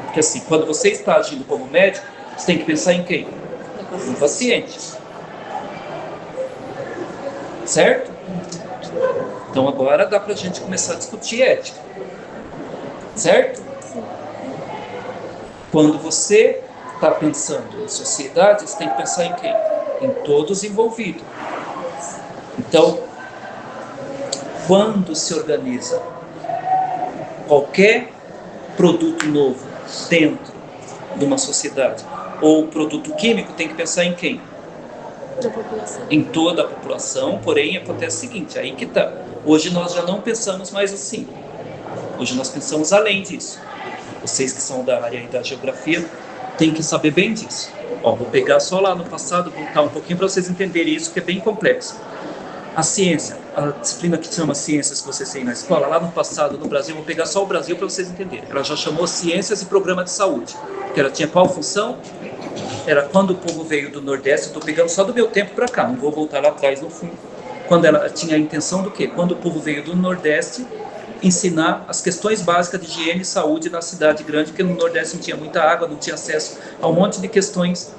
S3: Porque assim, quando você está agindo como médico, você tem que pensar em quem? No paciente. Certo? Então agora dá pra gente começar a discutir ética. Certo? Quando você está pensando em sociedade, você tem que pensar em quem? Em todos envolvidos. Então, quando se organiza qualquer produto novo dentro de uma sociedade, ou produto químico, tem que pensar em quem?
S1: Da população.
S3: Em toda a população, porém acontece o seguinte, aí que tá. Hoje nós já não pensamos mais assim. Hoje nós pensamos além disso. Vocês que são da área e da geografia têm que saber bem disso. Ó, vou pegar só lá no passado, voltar um pouquinho para vocês entenderem isso, que é bem complexo. A ciência, a disciplina que chama ciências que vocês têm na escola, lá no passado, no Brasil, vou pegar só o Brasil para vocês entenderem. Ela já chamou ciências e programa de saúde. Porque ela tinha qual função? Era quando o povo veio do Nordeste, eu estou pegando só do meu tempo para cá, não vou voltar lá atrás no fundo. Quando ela tinha a intenção do quê? Quando o povo veio do Nordeste, ensinar as questões básicas de higiene e saúde na cidade grande, porque no Nordeste não tinha muita água, não tinha acesso a um monte de questões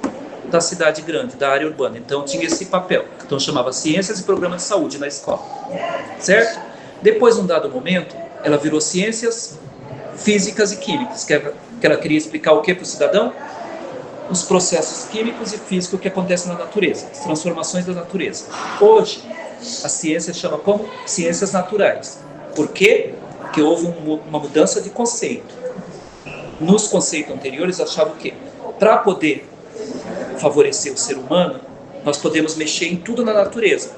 S3: da cidade grande, da área urbana. Então tinha esse papel. Então chamava Ciências e Programa de Saúde na escola. Certo? Depois, num dado momento, ela virou Ciências Físicas e Químicas, que ela queria explicar o que para o cidadão? Os processos químicos e físicos que acontecem na natureza, as transformações da natureza. Hoje, a ciência chama como Ciências Naturais. Por quê? Porque houve uma mudança de conceito. Nos conceitos anteriores, achavam o quê? Para poder favorecer o ser humano, nós podemos mexer em tudo na natureza.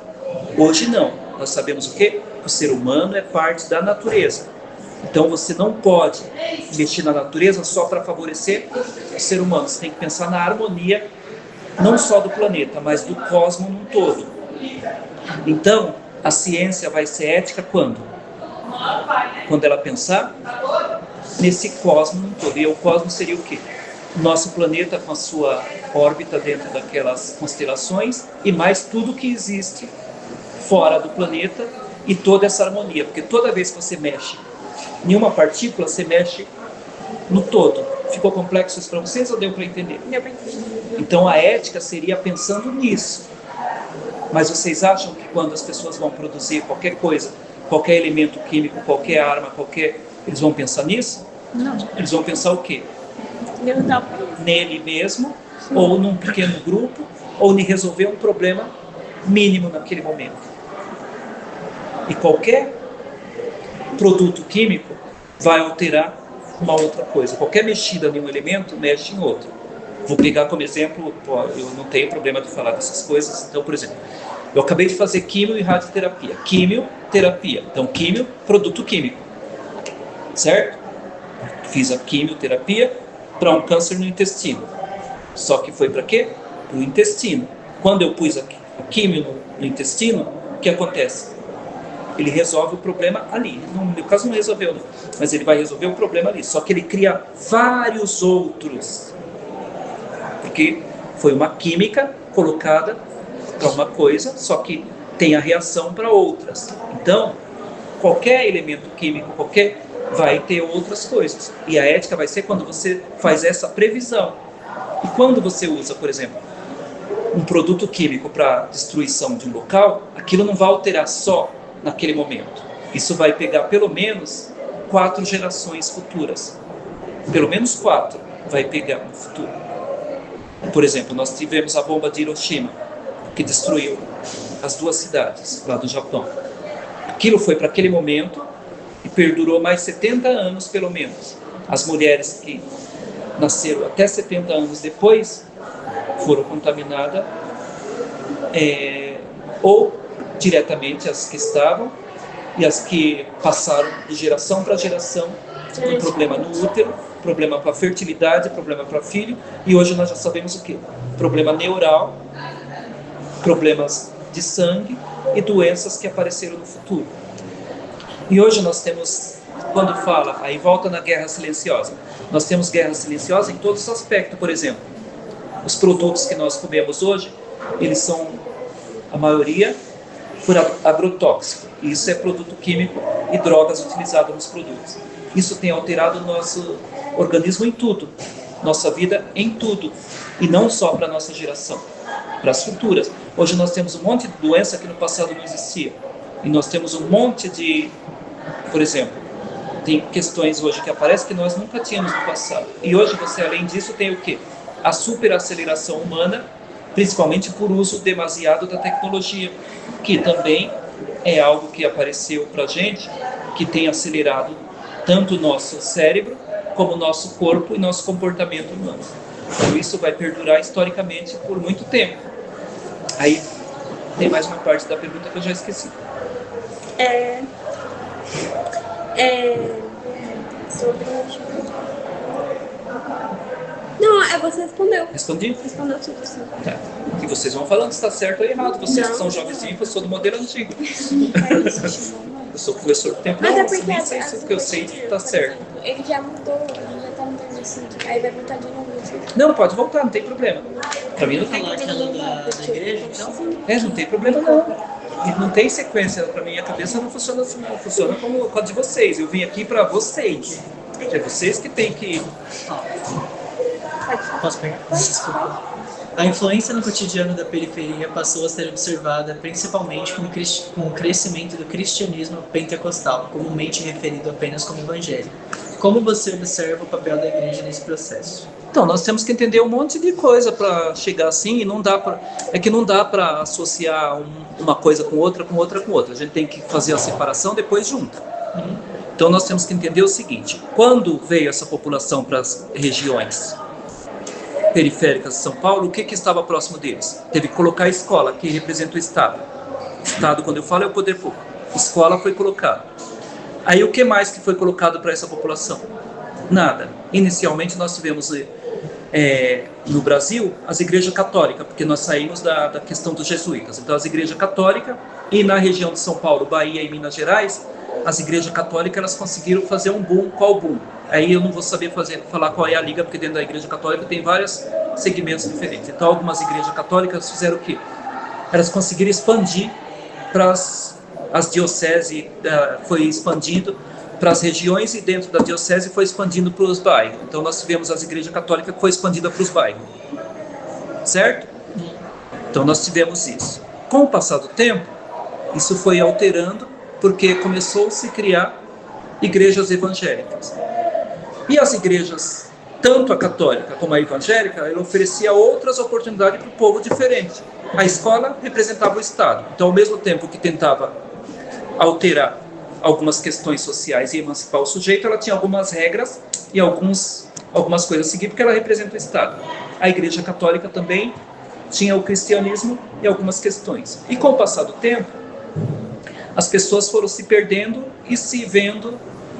S3: Hoje não. Nós sabemos o quê? O ser humano é parte da natureza. Então você não pode mexer na natureza só para favorecer o ser humano. Você tem que pensar na harmonia, não só do planeta, mas do cosmos num todo. Então, a ciência vai ser ética quando? Quando ela pensar nesse cosmos num todo. E o cosmos seria o quê? Nosso planeta com a sua órbita dentro daquelas constelações e mais tudo que existe fora do planeta e toda essa harmonia. Porque toda vez que você mexe em uma partícula, você mexe no todo. Ficou complexo isso para vocês ou deu para entender?
S1: Deu para entender.
S3: Então a ética seria pensando nisso. Mas vocês acham que quando as pessoas vão produzir qualquer coisa, qualquer elemento químico, qualquer arma, eles vão pensar nisso?
S5: Não.
S3: Eles vão pensar o quê? Nele mesmo, ou num pequeno grupo, ou em resolver um problema mínimo naquele momento. E qualquer produto químico vai alterar uma outra coisa. Qualquer mexida em um elemento mexe em outro. Vou pegar como exemplo, eu não tenho problema de falar dessas coisas, então, por exemplo, eu acabei de fazer quimio e radioterapia. Quimioterapia. Então, quimio, produto químico. Certo? Fiz a quimioterapia para um câncer no intestino. Só que foi para quê? Para o intestino. Quando eu pus a quimio no intestino, o que acontece? Ele resolve o problema ali. No meu caso não resolveu, não. Mas ele vai resolver o problema ali. Só que ele cria vários outros. Porque foi uma química colocada para uma coisa, só que tem a reação para outras. Então, qualquer elemento químico, vai ter outras coisas. E a ética vai ser quando você faz essa previsão. E quando você usa, por exemplo, um produto químico para destruição de um local, aquilo não vai alterar só naquele momento. Isso vai pegar pelo menos 4 gerações futuras. Pelo menos 4 vai pegar no futuro. Por exemplo, nós tivemos a bomba de Hiroshima, que destruiu as 2 cidades lá do Japão. Aquilo foi para aquele momento e perdurou mais 70 anos, pelo menos. As mulheres que nasceram até 70 anos depois foram contaminadas, ou diretamente as que estavam, e as que passaram de geração para geração, com problema no útero, problema para fertilidade, problema para filho, e hoje nós já sabemos o que? Problema neural, problemas de sangue e doenças que apareceram no futuro. E hoje nós temos, quando fala, aí volta na guerra silenciosa, nós temos guerra silenciosa em todos os aspectos. Por exemplo, os produtos que nós comemos hoje, eles são, a maioria, por agrotóxico. Isso é produto químico e drogas utilizadas nos produtos. Isso tem alterado o nosso organismo em tudo, nossa vida em tudo, e não só para a nossa geração, para as futuras. Hoje nós temos um monte de doença que no passado não existia, e nós temos um monte de, por exemplo, tem questões hoje que aparecem que nós nunca tínhamos no passado. E hoje você, além disso, tem o quê? A superaceleração humana, principalmente por uso demasiado da tecnologia, que também é algo que apareceu para a gente, que tem acelerado tanto o nosso cérebro, como o nosso corpo e nosso comportamento humano. Então isso vai perdurar historicamente por muito tempo. Aí tem mais uma parte da pergunta que eu já esqueci.
S1: Sobre... Não, você respondeu.
S3: Respondi?
S1: Respondeu tudo, sim.
S3: Tá. E vocês vão falando se está certo ou errado. Vocês
S1: Não,
S3: que são
S1: não.
S3: jovenzinhos, eu sou do modelo antigo.
S1: Mas
S3: Eu sou professor do tempo.
S1: é
S3: Não,
S1: porque
S3: nem sei se o que eu sei está certo.
S1: Ele já mudou, ele já tá mudando assim. Aí vai voltar de novo. Assim.
S3: Não, pode voltar, não tem problema. Para mim não tem
S4: Falar
S3: problema.
S4: aquela da igreja, então?
S3: Não tem problema não. E não tem sequência. Para mim a cabeça não funciona assim, não. Funciona como a de vocês. Eu vim aqui para vocês. É vocês que tem que...
S4: Posso pegar? Desculpa. A influência no cotidiano da periferia passou a ser observada principalmente com o crescimento do cristianismo pentecostal, comumente referido apenas como evangelho. Como você observa o papel da igreja nesse processo?
S3: Então, nós temos que entender um monte de coisa para chegar assim, e não dá para associar uma coisa com outra, com outra, com outra. A gente tem que fazer a separação, depois junta. Então, nós temos que entender o seguinte: quando veio essa população para as regiões periféricas de São Paulo, o que estava próximo deles? Teve que colocar a escola, que representa o Estado. Estado, quando eu falo, é o poder público. Escola foi colocada. Aí o que mais que foi colocado para essa população? Nada. Inicialmente nós tivemos no Brasil as igrejas católicas, porque nós saímos da questão dos jesuítas. Então as igrejas católicas, e na região de São Paulo, Bahia e Minas Gerais, as igrejas católicas elas conseguiram fazer um boom. Qual boom? Aí eu não vou saber falar qual é a liga, porque dentro da igreja católica tem vários segmentos diferentes. Então algumas igrejas católicas fizeram o quê? Elas conseguiram expandir para as dioceses, foi expandindo para as regiões, e dentro da diocese foi expandindo para os bairros. Então nós tivemos as igrejas católicas que foi expandida para os bairros. Certo? Então nós tivemos isso. Com o passar do tempo, isso foi alterando, porque começou a se criar igrejas evangélicas. E as igrejas, tanto a católica como a evangélica, ela oferecia outras oportunidades para o povo diferente. A escola representava o Estado. Então, ao mesmo tempo que tentava alterar algumas questões sociais e emancipar o sujeito, ela tinha algumas regras e algumas coisas a seguir, porque ela representa o Estado. A igreja católica também tinha o cristianismo e algumas questões. E com o passar do tempo, as pessoas foram se perdendo e se vendo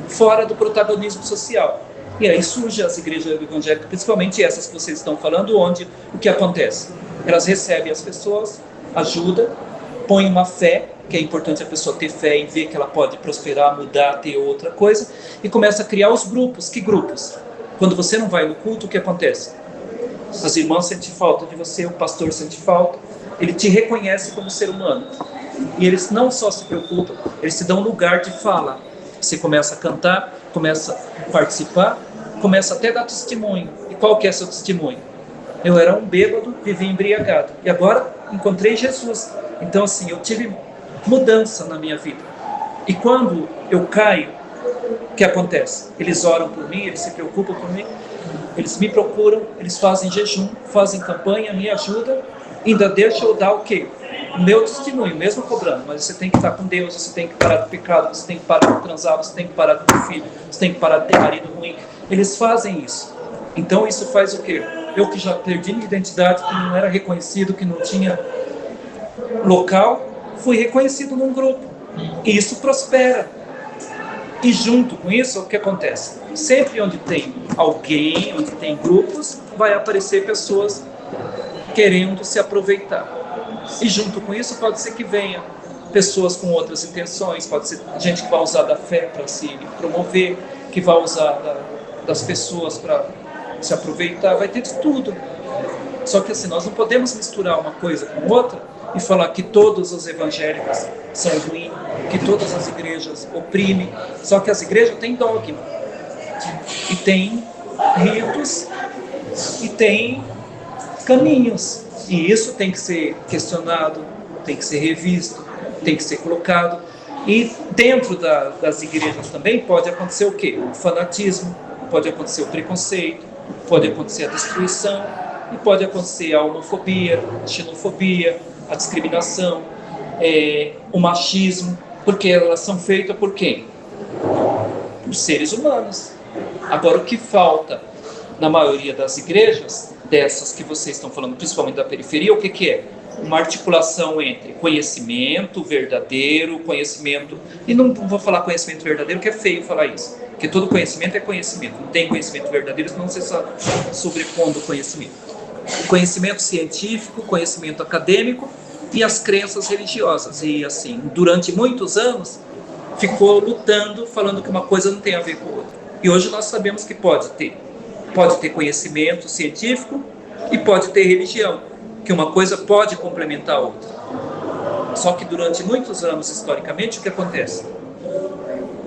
S3: fora do protagonismo social. E aí surgem as igrejas evangélicas, principalmente essas que vocês estão falando, onde o que acontece? Elas recebem as pessoas, ajudam, põem uma fé, que é importante a pessoa ter fé e ver que ela pode prosperar, mudar, ter outra coisa, e começa a criar os grupos. Que grupos? Quando você não vai no culto, o que acontece? As irmãs sentem falta de você, o pastor sente falta, ele te reconhece como ser humano. E eles não só se preocupam, eles te dão lugar de fala. Você começa a cantar, começa a participar, começa até a dar testemunho. E qual que é seu testemunho? Eu era um bêbado, vivia embriagado. E agora encontrei Jesus. Então assim, eu tive mudança na minha vida. E quando eu caio, o que acontece? Eles oram por mim, eles se preocupam por mim, eles me procuram, eles fazem jejum, fazem campanha, me ajudam, ainda deixam eu dar o quê? o meu testemunho, mesmo cobrando, mas você tem que estar com Deus, você tem que parar do pecado, você tem que parar de transar, você tem que parar de ter filho, você tem que parar de ter marido ruim. Eles fazem isso. Então isso faz o quê? Eu que já perdi minha identidade, que não era reconhecido, que não tinha local, fui reconhecido num grupo. E isso prospera. E junto com isso, o que acontece? Sempre onde tem alguém, onde tem grupos, vai aparecer pessoas querendo se aproveitar. E junto com isso pode ser que venha pessoas com outras intenções, pode ser gente que vai usar da fé para se promover, que vai usar das pessoas para se aproveitar, vai ter de tudo. Só que assim, nós não podemos misturar uma coisa com outra e falar que todos os evangélicos são ruins, que todas as igrejas oprimem. Só que as igrejas têm dogma, e têm ritos, e têm caminhos. E isso tem que ser questionado, tem que ser revisto, tem que ser colocado. E dentro das igrejas também pode acontecer o quê? O fanatismo, pode acontecer o preconceito, pode acontecer a destruição, e pode acontecer a homofobia, a xenofobia, a discriminação, o machismo, porque elas são feitas por quem? Por seres humanos. Agora, o que falta na maioria das igrejas, dessas que vocês estão falando, principalmente da periferia, o que é? Uma articulação entre conhecimento verdadeiro, conhecimento... E não vou falar conhecimento verdadeiro, que é feio falar isso, porque todo conhecimento é conhecimento. Não tem conhecimento verdadeiro, senão você está sobrepondo o conhecimento. O conhecimento científico, conhecimento acadêmico e as crenças religiosas. E assim, durante muitos anos, ficou lutando, falando que uma coisa não tem a ver com a outra. E hoje nós sabemos que pode ter. Pode ter conhecimento científico e pode ter religião, que uma coisa pode complementar a outra. Só que durante muitos anos, historicamente, o que acontece?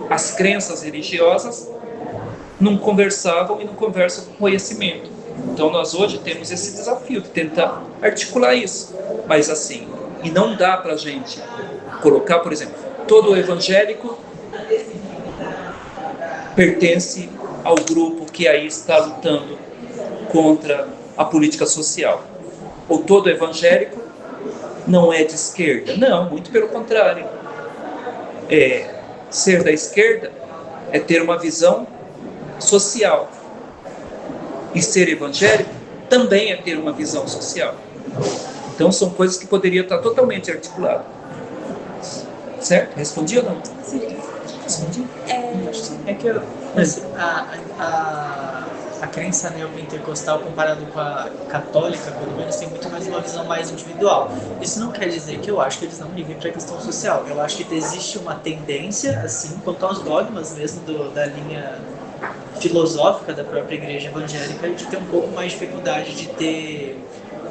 S3: As crenças religiosas não conversavam e não conversam com conhecimento. Então nós hoje temos esse desafio de tentar articular isso. Mas assim, e não dá para a gente colocar, por exemplo, todo evangélico pertence ao grupo que aí está lutando contra a política social. Ou todo evangélico não é de esquerda. Não, muito pelo contrário. Ser da esquerda é ter uma visão social. E ser evangélico também é ter uma visão social. Então são coisas que poderiam estar totalmente articuladas. Certo? Respondi ou não?
S1: Sim.
S3: Respondi?
S4: É que a crença neopentecostal comparado com a católica, pelo menos, tem muito mais uma visão mais individual. Isso não quer dizer que eu acho que eles não liguem para a questão social. Eu acho que existe uma tendência, assim, quanto aos dogmas mesmo da linha filosófica da própria igreja evangélica, de ter um pouco mais de dificuldade de ter,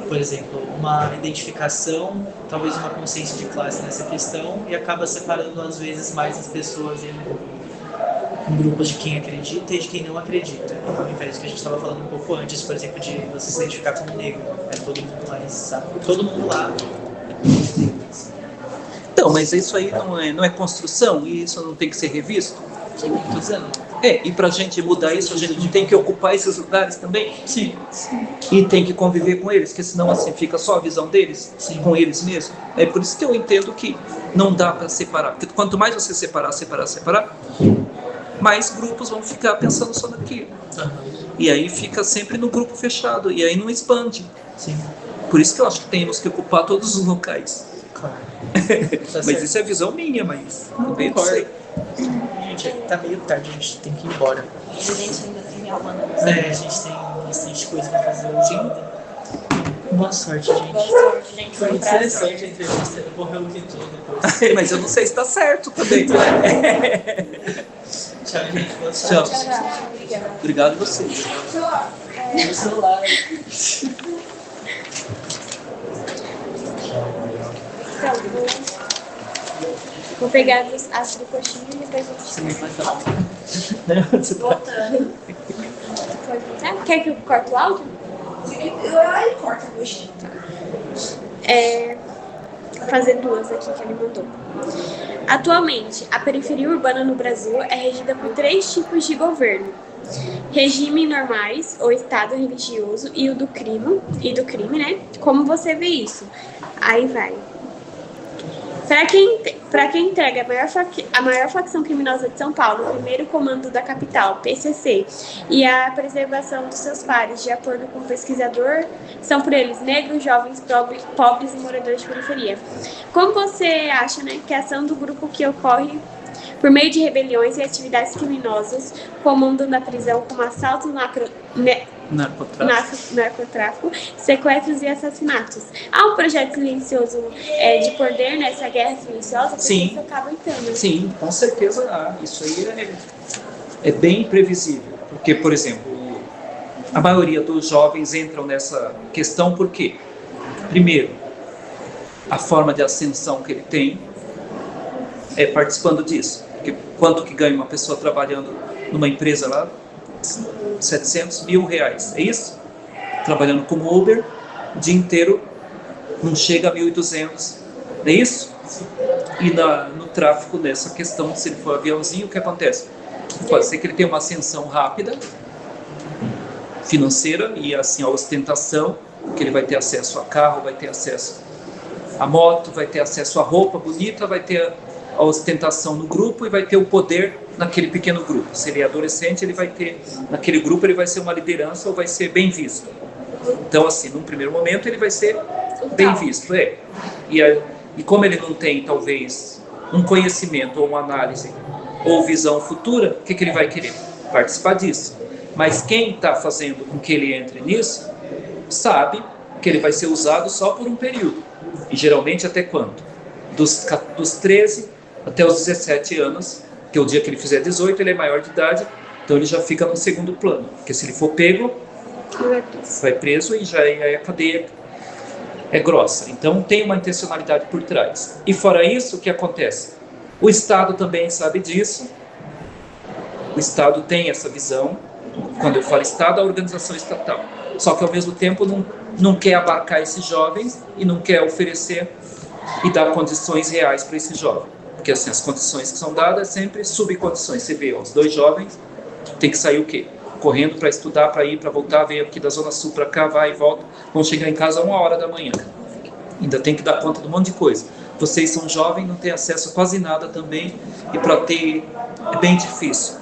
S4: por exemplo, uma identificação, talvez uma consciência de classe nessa questão, e acaba separando às vezes mais as pessoas em grupos de quem acredita e de quem não acredita, ao invés do que a gente estava falando um pouco antes, por exemplo, de você se identificar como negro, todo mundo mais, sabe? Todo mundo lá.
S3: Então, mas isso aí não é construção, e isso não tem que ser revisto?
S4: Estou dizendo.
S3: E para a gente mudar isso, a gente tem que ocupar esses lugares também?
S4: Sim.
S3: E tem que conviver com eles, porque senão assim fica só a visão deles, com eles mesmos. É por isso que eu entendo que não dá para separar, porque quanto mais você separar, mais grupos vão ficar pensando só naquilo. E aí fica sempre no grupo fechado, e aí não expande.
S4: Sim.
S3: Por isso que eu acho que temos que ocupar todos os locais.
S4: Claro.
S3: Mas isso é visão minha, mas não
S4: concordo. Gente, tá meio tarde, a gente tem que ir embora.
S6: A gente ainda tem aula, né?
S4: A gente tem bastante coisa pra fazer hoje ainda. Boa sorte, gente.
S6: Boa sorte, gente.
S4: Foi
S6: um prazer.
S4: interessante a entrevista. Eu vou reouvir tudo depois.
S3: Mas eu não sei se está certo também.
S4: Tchau, gente. Boa sorte.
S3: Tchau. Obrigado a vocês.
S4: No celular.
S1: Então, vou pegar as do coxinha e depois eu
S4: Você me faz falar.
S6: Voltando.
S1: Quer que eu corte o áudio?
S6: Ai, corta o coxinha.
S1: Vou fazer duas aqui que ele mandou. Atualmente, a periferia urbana no Brasil é regida por 3 tipos de governo: regime normais, ou estado religioso, e o do crime, né? Como você vê isso? Aí vai. Para quem entrega a maior facção criminosa de São Paulo, o primeiro comando da capital, PCC, e a preservação dos seus pares, de acordo com o pesquisador, são por eles negros, jovens, pobres e moradores de periferia. Como você acha, né, que a ação do grupo que ocorre por meio de rebeliões e atividades criminosas, comandando a prisão como assaltos, narcotráfico, sequestros e assassinatos. Há um projeto silencioso de poder nessa guerra silenciosa? Porque
S3: Sim.
S1: isso acaba entrando.
S3: Sim, com certeza há. Isso aí é bem previsível. Porque, por exemplo, a maioria dos jovens entram nessa questão porque, primeiro, a forma de ascensão que ele tem é participando disso. Porque quanto que ganha uma pessoa trabalhando numa empresa lá? 700 mil reais, é isso? Trabalhando como Uber, o dia inteiro não chega a 1.200, é isso? E no tráfico, nessa questão, se ele for aviãozinho, o que acontece? Pode ser que ele tenha uma ascensão rápida, financeira, e assim a ostentação, que ele vai ter acesso a carro, vai ter acesso a moto, vai ter acesso a roupa bonita, vai ter a ostentação no grupo e vai ter o poder naquele pequeno grupo. Se ele é adolescente, ele vai ter, naquele grupo ele vai ser uma liderança ou vai ser bem visto. Então, assim, num primeiro momento ele vai ser bem visto. E como ele não tem, talvez, um conhecimento ou uma análise ou visão futura, o que ele vai querer? Participar disso. Mas quem está fazendo com que ele entre nisso, sabe que ele vai ser usado só por um período. E geralmente até quanto? Dos 13 até os 17 anos, que é o dia que ele fizer 18, ele é maior de idade, então ele já fica no segundo plano. Porque se ele for pego, vai preso e já a cadeia é grossa. Então tem uma intencionalidade por trás. E fora isso, o que acontece? O Estado também sabe disso. O Estado tem essa visão. Quando eu falo Estado, a organização estatal. Só que ao mesmo tempo não quer abarcar esses jovens e não quer oferecer e dar condições reais para esse jovem. Porque assim, as condições que são dadas sempre subcondições. Você vê, os dois jovens tem que sair o quê? Correndo para estudar, para ir, para voltar, vem aqui da Zona Sul para cá, vai e volta, vão chegar em casa 1h da manhã. Ainda tem que dar conta de um monte de coisa. Vocês são jovens, não têm acesso a quase nada também, e para ter é bem difícil.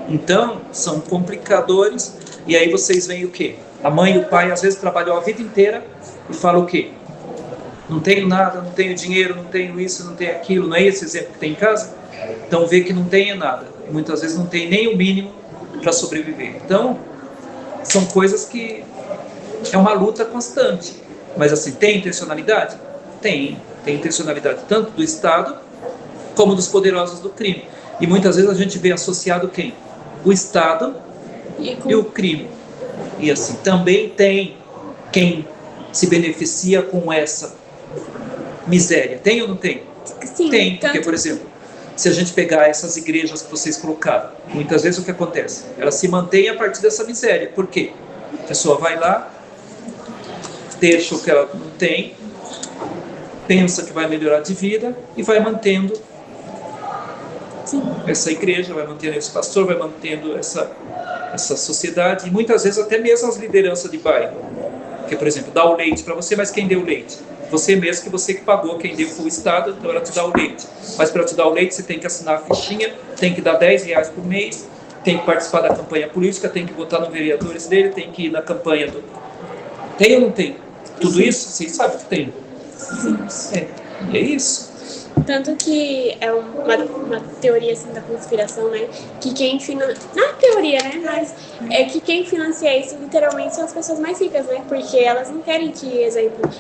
S3: Então, são complicadores, e aí vocês veem o quê? A mãe e o pai às vezes trabalham a vida inteira e falam o quê? Não tenho nada, não tenho dinheiro, não tenho isso, não tenho aquilo, não é esse exemplo que tem em casa? Então vê que não tem nada, e muitas vezes não tem nem o mínimo para sobreviver. Então, são coisas que é uma luta constante. Mas assim, tem intencionalidade? Tem intencionalidade tanto do Estado como dos poderosos do crime. E muitas vezes a gente vê associado quem? O Estado e o crime. E assim, também tem quem se beneficia com essa miséria. Tem ou não tem?
S1: Sim,
S3: tem, porque, por exemplo, se a gente pegar essas igrejas que vocês colocaram, muitas vezes o que acontece? Ela se mantém a partir dessa miséria. Por quê? A pessoa vai lá, deixa o que ela não tem, pensa que vai melhorar de vida e vai mantendo essa igreja, vai mantendo esse pastor, vai mantendo essa sociedade, e muitas vezes até mesmo as lideranças de bairro. Porque, por exemplo, dá o leite para você, mas quem deu o leite? Você mesmo, que pagou, quem deu foi o Estado, então ela te dá o leite. Mas para te dar o leite, você tem que assinar a fichinha, tem que dar R$10 por mês, tem que participar da campanha política, tem que votar nos vereadores dele, tem que ir na campanha do... Tem ou não tem? Tudo isso, vocês sabem que tem. E é isso.
S1: Tanto que é uma teoria assim da conspiração, né? Que quem financia. Não é teoria, né? Mas é que quem financia isso literalmente são as pessoas mais ricas, né? Porque elas não querem que, exemplo,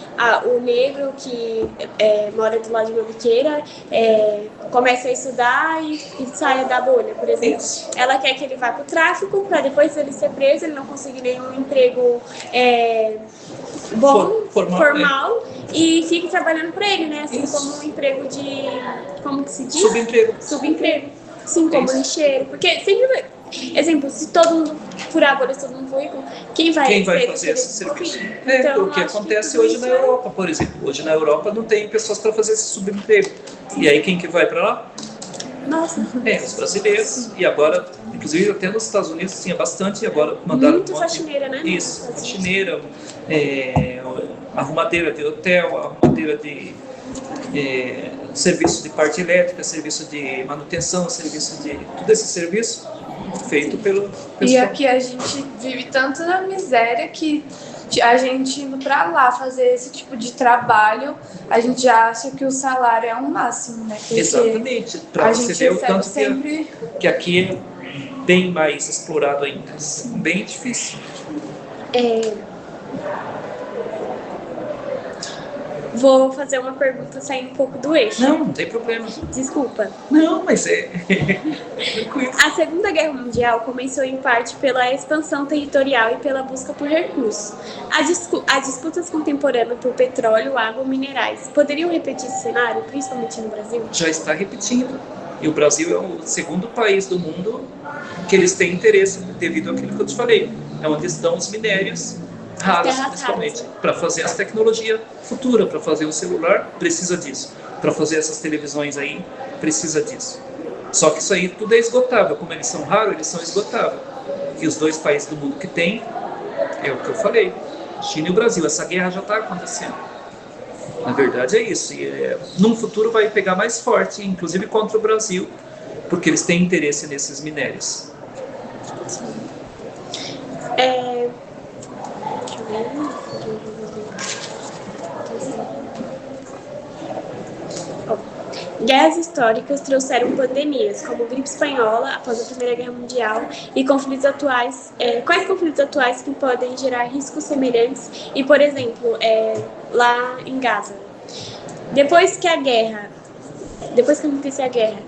S1: o negro que mora do lado de uma biqueira comece a estudar e saia da bolha, por exemplo.
S3: Isso.
S1: Ela quer que ele vá pro tráfico para depois ele ser preso, ele não conseguir nenhum emprego bom, formal, e fique trabalhando para ele, né? Assim, como um emprego de... Como que se diz? Subemprego. Sim, como lixeiro. Porque sempre vai... Exemplo, se todo mundo furar a bolha, se todo mundo for rico, quem vai
S3: fazer esse serviço? Então, o que acontece hoje na Europa, por exemplo. Hoje na Europa não tem pessoas para fazer esse subemprego. E aí quem que vai para lá?
S1: Nossa.
S3: Os brasileiros. E agora, inclusive até nos Estados Unidos tinha bastante, e agora mandaram
S1: muito faxineira, né?
S3: Isso, faxineira, arrumadeira de hotel, arrumadeira de serviço de parte elétrica, serviço de manutenção, serviço de... Todo esse serviço feito pelo pessoal.
S5: E aqui a gente vive tanto na miséria que a gente indo pra lá fazer esse tipo de trabalho, a gente já acha que o salário é um máximo, né? Porque
S3: Exatamente, para
S5: a
S3: você
S5: gente
S3: ver o
S5: recebe
S3: tanto
S5: sempre...
S3: que aqui é bem mais explorado ainda. Bem difícil.
S1: Vou fazer uma pergunta saindo um pouco do eixo.
S3: Não tem problema.
S1: Desculpa.
S3: Não, mas é... tranquilo.
S1: A Segunda Guerra Mundial começou em parte pela expansão territorial e pela busca por recursos. As disputas contemporâneas por petróleo, água e minerais poderiam repetir esse cenário, principalmente no Brasil?
S3: Já está repetindo. E o Brasil é o segundo país do mundo que eles têm interesse devido àquilo que eu te falei. É onde estão os minérios raros,
S1: terras
S3: principalmente. Para fazer as tecnologias futuras, para fazer o celular, precisa disso. Para fazer essas televisões aí, precisa disso. Só que isso aí tudo é esgotável. Como eles são raros, eles são esgotáveis. E os dois países do mundo que tem, é o que eu falei, China e o Brasil. Essa guerra já está acontecendo. Na verdade é isso. E num futuro vai pegar mais forte, inclusive contra o Brasil, porque eles têm interesse nesses minérios.
S1: Guerras históricas trouxeram pandemias, como gripe espanhola após a Primeira Guerra Mundial e conflitos atuais. Quais conflitos atuais que podem gerar riscos semelhantes? E, por exemplo, lá em Gaza, depois que acontecer a guerra,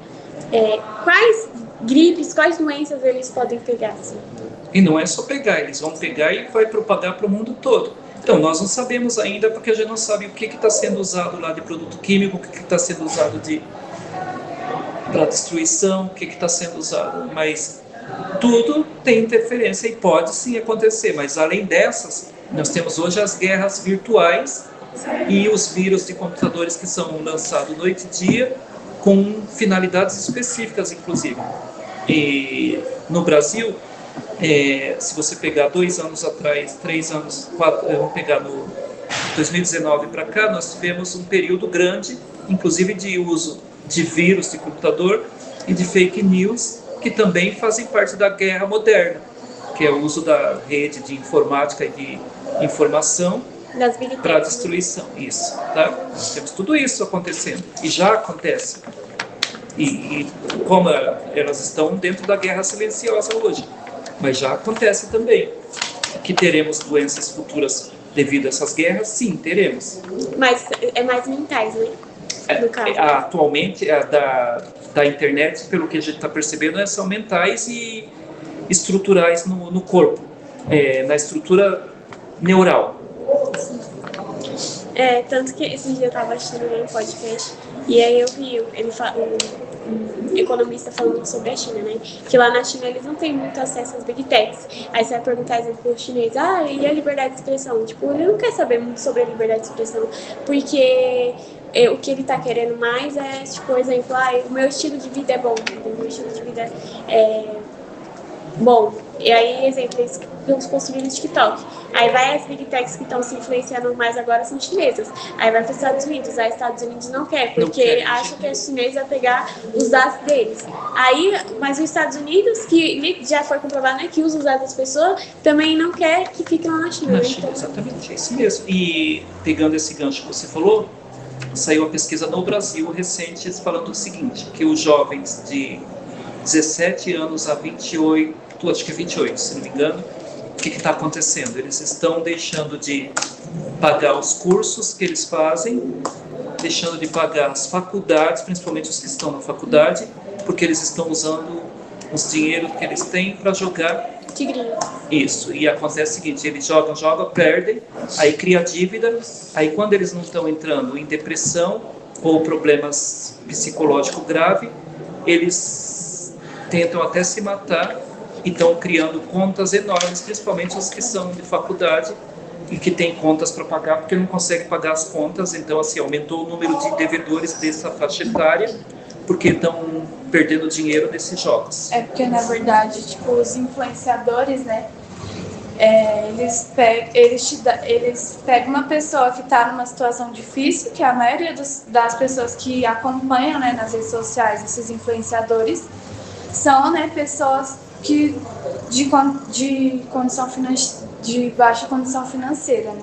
S1: quais gripes, quais doenças eles podem pegar? Assim?
S3: E não é só pegar, eles vão pegar e vai propagar para o mundo todo. Então, nós não sabemos ainda, porque a gente não sabe o que está sendo usado lá de produto químico, o que está sendo usado para destruição, o que está sendo usado. Mas tudo tem interferência e pode sim acontecer. Mas além dessas, nós temos hoje as guerras virtuais e os vírus de computadores que são lançados noite e dia, com finalidades específicas, inclusive. E no Brasil, se você pegar 2 anos atrás, 3 anos, 4, vamos pegar no 2019 para cá, nós tivemos um período grande, inclusive de uso de vírus de computador e de fake news, que também fazem parte da guerra moderna, que é o uso da rede de informática e de informação para destruição. Isso, tá? Nós temos tudo isso acontecendo e já acontece. E como elas estão dentro da guerra silenciosa hoje, mas já acontece também. Que teremos doenças futuras devido a essas guerras? Sim, teremos.
S1: Mas é mais mentais, né? No caso.
S3: Atualmente, da internet, pelo que a gente está percebendo, são mentais e estruturais no corpo, na estrutura neural.
S1: Tanto que esse dia eu estava assistindo um podcast e aí eu vi um economista falando sobre a China, né? Que lá na China eles não têm muito acesso às big techs. Aí você vai perguntar, exemplo, pro chinês, e a liberdade de expressão? Tipo, ele não quer saber muito sobre a liberdade de expressão, porque o que ele tá querendo mais é, tipo, exemplo, o meu estilo de vida é bom, o meu estilo de vida é bom. E aí, exemplo, eles vamos construir no TikTok. Aí vai as big techs que estão se influenciando mais agora são chinesas. Aí vai para os Estados Unidos. Aí os Estados Unidos não quer, porque acha que a chinesa vai pegar os dados deles. Aí, mas os Estados Unidos, que já foi comprovado, né, que usa os dados das pessoas, também não quer que fiquem lá na China.
S3: Na China, exatamente, é isso mesmo. E pegando esse gancho que você falou, saiu uma pesquisa no Brasil recente falando o seguinte, que os jovens de 17 anos a 28, acho que 28, se não me engano, o que está acontecendo? Eles estão deixando de pagar os cursos que eles fazem, deixando de pagar as faculdades, principalmente os que estão na faculdade, porque eles estão usando os dinheiros que eles têm para jogar.
S1: Tigrinho.
S3: Isso, e acontece o seguinte, eles jogam, perdem, aí cria dívida, aí quando eles não estão entrando em depressão ou problemas psicológicos graves, eles tentam até se matar e estão criando contas enormes, principalmente os que são de faculdade e que têm contas para pagar, porque não conseguem pagar as contas, então assim, aumentou o número de devedores dessa faixa etária, porque estão perdendo dinheiro nesses jogos.
S5: Porque, na verdade, tipo, os influenciadores, né, Eles pegam uma pessoa que está numa situação difícil, que a maioria das pessoas que acompanham, né, nas redes sociais, esses influenciadores, são, né, pessoas que de baixa condição financeira, né?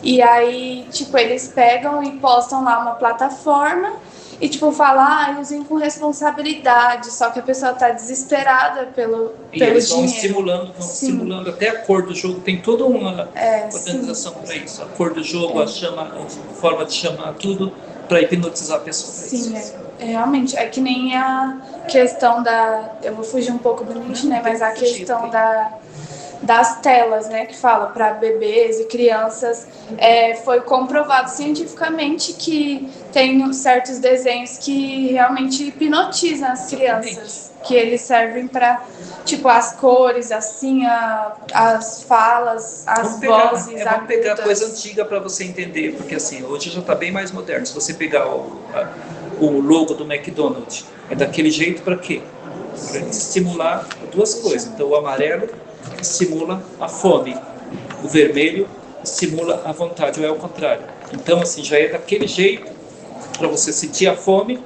S5: E aí, tipo, eles pegam e postam lá uma plataforma e, tipo, falam, usem com responsabilidade, só que a pessoa tá desesperada pelo
S3: eles vão
S5: dinheiro.
S3: estimulando até a cor do jogo, tem toda uma organização para isso. A cor do jogo, a forma de chamar, tudo para hipnotizar a pessoa.
S5: Sim, realmente. É que nem a questão eu vou fugir um pouco do nicho, né? Mas a questão das telas, né, que fala para bebês e crianças, foi comprovado cientificamente que tem certos desenhos que realmente hipnotizam as crianças, que eles servem para, tipo, as cores, assim, as falas, as vozes.
S3: Vamos pegar coisa antiga para você entender, porque assim, hoje já está bem mais moderno. Se você pegar o logo do McDonald's, é daquele jeito para quê? Para estimular duas coisas. Então, o amarelo estimula a fome, o vermelho estimula a vontade, ou é o contrário. Então, assim, já é daquele jeito para você sentir a fome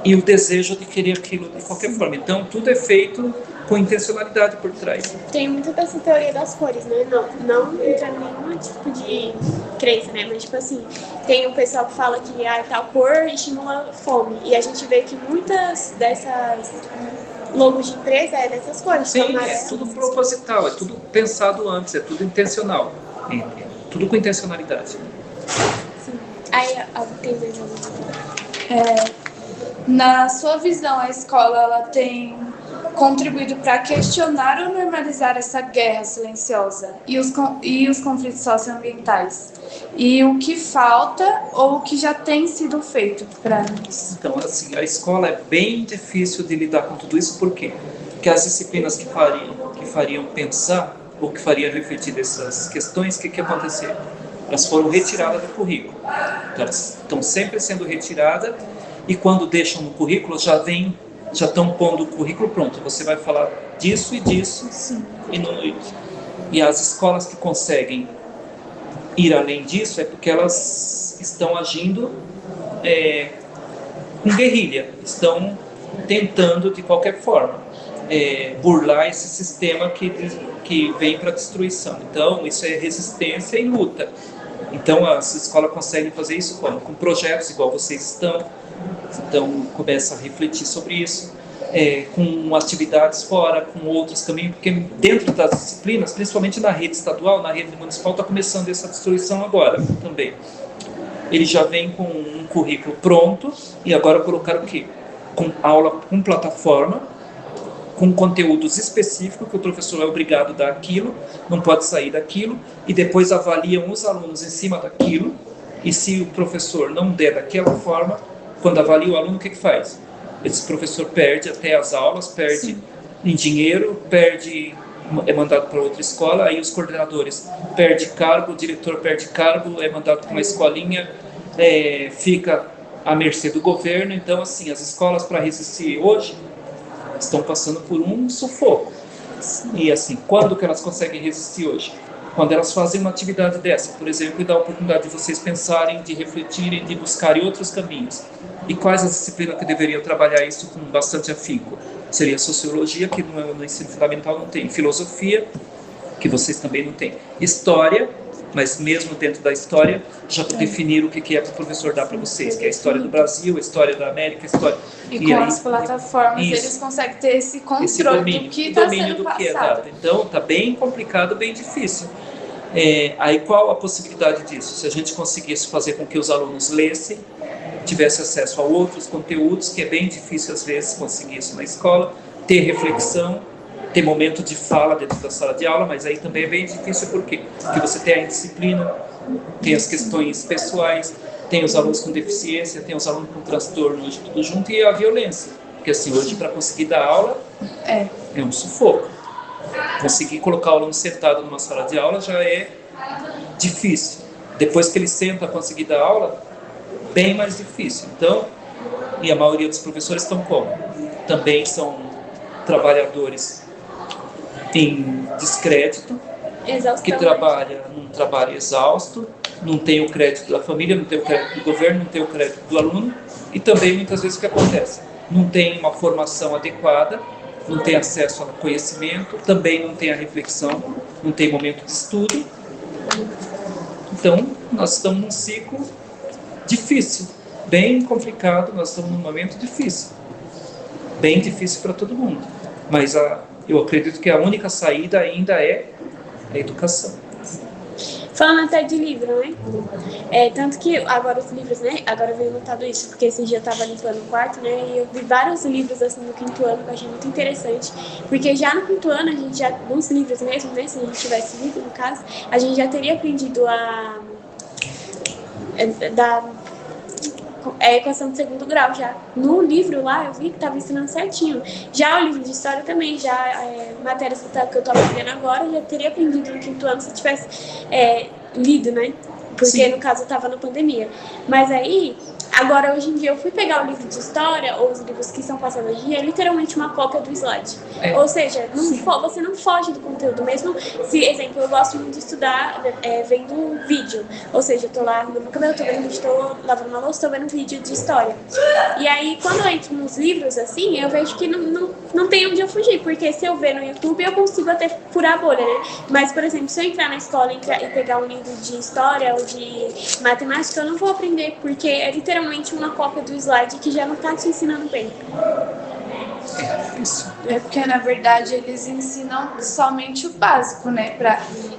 S3: e o desejo de querer aquilo de qualquer forma. Então, tudo é feito com intencionalidade por trás.
S1: Tem muito dessa teoria das cores, né? Não entra em nenhum tipo de crença, né? Mas, tipo assim, tem um pessoal que fala que tal cor estimula fome. E a gente vê que muitas dessas logos de empresa é dessas cores.
S3: Sim, é tudo proposital, é tudo pensado antes, é tudo intencional. Tudo com intencionalidade.
S1: Sim. Aí, tem mais alguma?
S5: Na sua visão, a escola ela tem contribuído para questionar ou normalizar essa guerra silenciosa e os conflitos socioambientais? E o que falta ou o que já tem sido feito para isso?
S3: Então, assim, a escola é bem difícil de lidar com tudo isso, por quê? Porque as disciplinas que fariam pensar ou que fariam refletir dessas questões, o que aconteceu? Elas foram retiradas do currículo. Então, elas estão sempre sendo retiradas e quando deixam no currículo já estão pondo o currículo pronto. Você vai falar disso e disso.
S5: Sim.
S3: E as escolas que conseguem ir além disso é porque elas estão agindo com guerrilha, estão tentando de qualquer forma burlar esse sistema que vem para destruição. Então isso é resistência e luta. Então as escolas conseguem fazer isso como? Com projetos igual vocês estão. Então começa a refletir sobre isso, com atividades fora, com outros também, porque dentro das disciplinas, principalmente na rede estadual, na rede municipal, está começando essa destruição agora também. Ele já vem com um currículo pronto e agora colocaram o quê? Com aula com plataforma, com conteúdos específicos que o professor é obrigado a dar aquilo, não pode sair daquilo, e depois avaliam os alunos em cima daquilo, e se o professor não der daquela forma, quando avalia o aluno, o que faz? Esse professor perde até as aulas, perde em dinheiro, é mandado para outra escola, aí os coordenadores perdem cargo, o diretor perde cargo, é mandado para uma escolinha, fica à mercê do governo. Então, assim, as escolas para resistir hoje estão passando por um sufoco. E assim, quando que elas conseguem resistir hoje? Quando elas fazem uma atividade dessa, por exemplo, e dá a oportunidade de vocês pensarem, de refletirem, de buscarem outros caminhos. E quais as disciplinas que deveriam trabalhar isso com bastante afinco? Seria sociologia, que no ensino fundamental não tem. Filosofia, que vocês também não têm. História, mas mesmo dentro da história, já definiram o que é que o professor dá para vocês, que é a história do Brasil, a história da América, a história...
S5: E com as plataformas eles conseguem ter esse controle do que está sendo passado.
S3: Então, está bem complicado, bem difícil. Aí qual a possibilidade disso? Se a gente conseguisse fazer com que os alunos lessem, tivesse acesso a outros conteúdos, que é bem difícil às vezes conseguir isso na escola, ter reflexão, ter momento de fala dentro da sala de aula, mas aí também é bem difícil, por quê? Porque você tem a indisciplina, tem as questões pessoais, tem os alunos com deficiência, tem os alunos com transtorno, hoje tudo junto, e a violência. Porque assim, hoje para conseguir dar aula é um sufoco. Conseguir colocar o aluno sentado numa sala de aula já é difícil. Depois que ele senta a conseguir dar aula, bem mais difícil. Então, e a maioria dos professores estão como? Também são trabalhadores em descrédito,
S1: Exaustão,
S3: que trabalha num trabalho exausto, não tem o crédito da família, não tem o crédito do governo, não tem o crédito do aluno, e também muitas vezes o que acontece? Não tem uma formação adequada, não tem acesso ao conhecimento, também não tem a reflexão, não tem momento de estudo. Então, nós estamos num ciclo difícil, bem complicado, nós estamos num momento difícil, bem difícil para todo mundo. Mas eu acredito que a única saída ainda é a educação.
S1: Falando até de livro, né? Tanto que agora os livros, né? Agora eu venho notado isso, porque esse dia eu tava limpando o quarto, né? E eu vi vários livros assim no quinto ano que eu achei muito interessante. Porque já no quinto ano, a gente já, nos livros mesmo, né? Se a gente tivesse lido, no caso, a gente já teria aprendido a equação de segundo grau já. No livro lá, eu vi que estava ensinando certinho. Já o livro de história também, já matérias que eu estou aprendendo agora, eu já teria aprendido no quinto ano se eu tivesse lido, né? Porque
S3: Sim.
S1: no caso eu estava na pandemia. Mas aí, agora hoje em dia eu fui pegar o livro de história, ou os livros que são passados hoje em dia, é literalmente uma cópia do slide. Ou seja, você não foge do conteúdo, mesmo se, exemplo, eu gosto muito de estudar vendo um vídeo. Ou seja, eu tô lá no meu cabelo, tô vendo vídeo, tô lavando uma louça, tô vendo vídeo de história. E aí, quando eu entro nos livros, assim, eu vejo que não tem onde eu fugir, porque se eu ver no YouTube, eu consigo até furar a bolha, né? Mas, por exemplo, se eu entrar na escola e pegar um livro de história ou de matemática, eu não vou aprender, porque é literalmente uma cópia do slide que já não tá te ensinando bem.
S5: É porque, na verdade, eles ensinam somente o básico, né?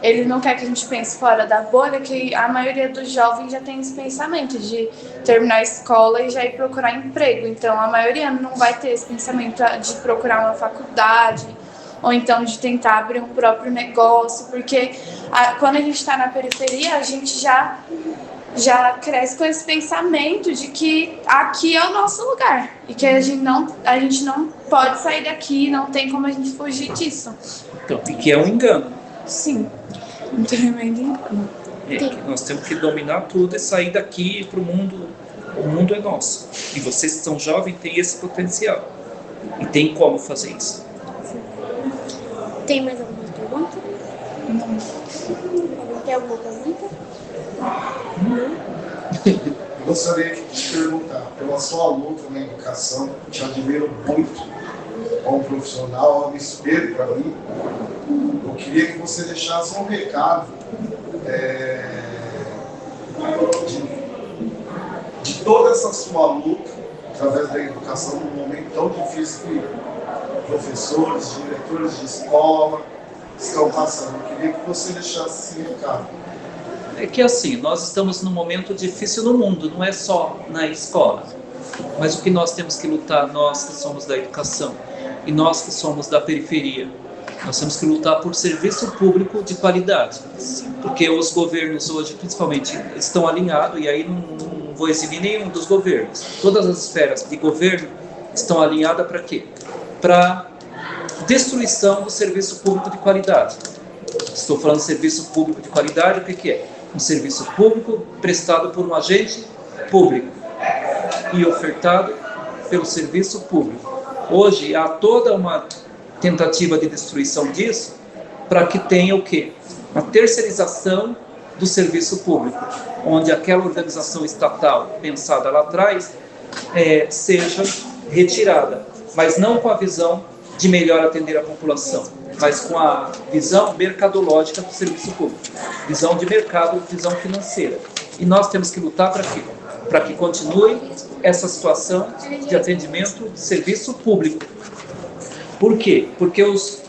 S5: Eles não querem que a gente pense fora da bolha, que a maioria dos jovens já tem esse pensamento de terminar a escola e já ir procurar emprego. Então, a maioria não vai ter esse pensamento de procurar uma faculdade ou então de tentar abrir um próprio negócio, porque quando a gente está na periferia, a gente já cresce com esse pensamento de que aqui é o nosso lugar e que a gente não pode sair daqui, não tem como a gente fugir disso.
S3: Então, e que é um engano.
S5: Sim, um tremendo engano.
S3: Que nós temos que dominar tudo e sair daqui para o mundo. O mundo é nosso. E vocês que são jovens têm esse potencial. E tem como fazer isso.
S1: Tem mais alguma pergunta? Não. Tem alguma pergunta?
S7: Eu gostaria de te perguntar, pela sua luta na educação, te admiro muito como profissional, é um espelho para mim. Eu queria que você deixasse um recado de toda essa sua luta através da educação num momento tão difícil que professores, diretores de escola estão passando. Eu queria que você deixasse esse recado.
S3: É que assim, nós estamos num momento difícil no mundo, não é só na escola. Mas o que nós temos que lutar, nós que somos da educação e nós que somos da periferia, nós temos que lutar por serviço público de qualidade. Porque os governos hoje, principalmente, estão alinhados, e aí não vou exibir nenhum dos governos. Todas as esferas de governo estão alinhadas para quê? Para destruição do serviço público de qualidade. Estou falando de serviço público de qualidade, o que é? Um serviço público prestado por um agente público e ofertado pelo serviço público. Hoje há toda uma tentativa de destruição disso para que tenha o quê? Uma terceirização do serviço público, onde aquela organização estatal pensada lá atrás seja retirada, mas não com a visão de melhor atender a população, mas com a visão mercadológica do serviço público, visão de mercado, visão financeira. E nós temos que lutar para quê? Para que continue essa situação de atendimento de serviço público. Por quê? Porque os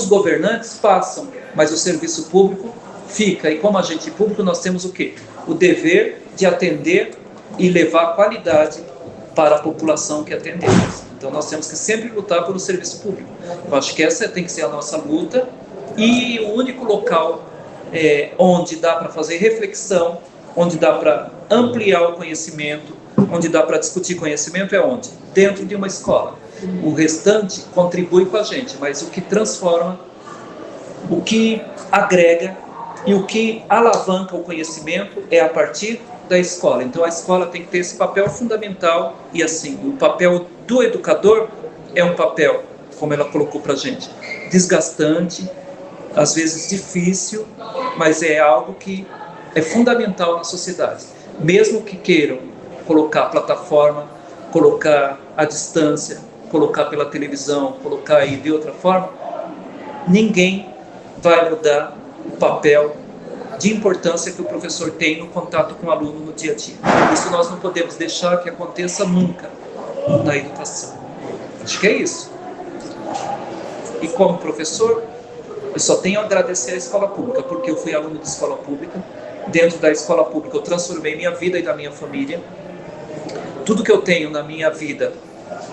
S3: governantes passam, mas o serviço público fica. E como agente público nós temos o quê? O dever de atender e levar qualidade para a população que atendemos. Então nós temos que sempre lutar pelo serviço público. Eu acho que essa tem que ser a nossa luta, e o único local onde dá para fazer reflexão, onde dá para ampliar o conhecimento, onde dá para discutir conhecimento é onde? Dentro de uma escola. O restante contribui com a gente, mas o que transforma, o que agrega e o que alavanca o conhecimento é a partir da escola. Então a escola tem que ter esse papel fundamental, e assim, o papel do educador é um papel, como ela colocou para a gente, desgastante, às vezes difícil, mas é algo que é fundamental na sociedade. Mesmo que queiram colocar plataforma, colocar à distância, colocar pela televisão, colocar aí de outra forma, ninguém vai mudar o papel de importância que o professor tem no contato com o aluno no dia a dia. Isso nós não podemos deixar que aconteça nunca na educação. Acho que é isso. E como professor, eu só tenho a agradecer à escola pública, porque eu fui aluno de escola pública. Dentro da escola pública eu transformei minha vida e da minha família. Tudo que eu tenho na minha vida,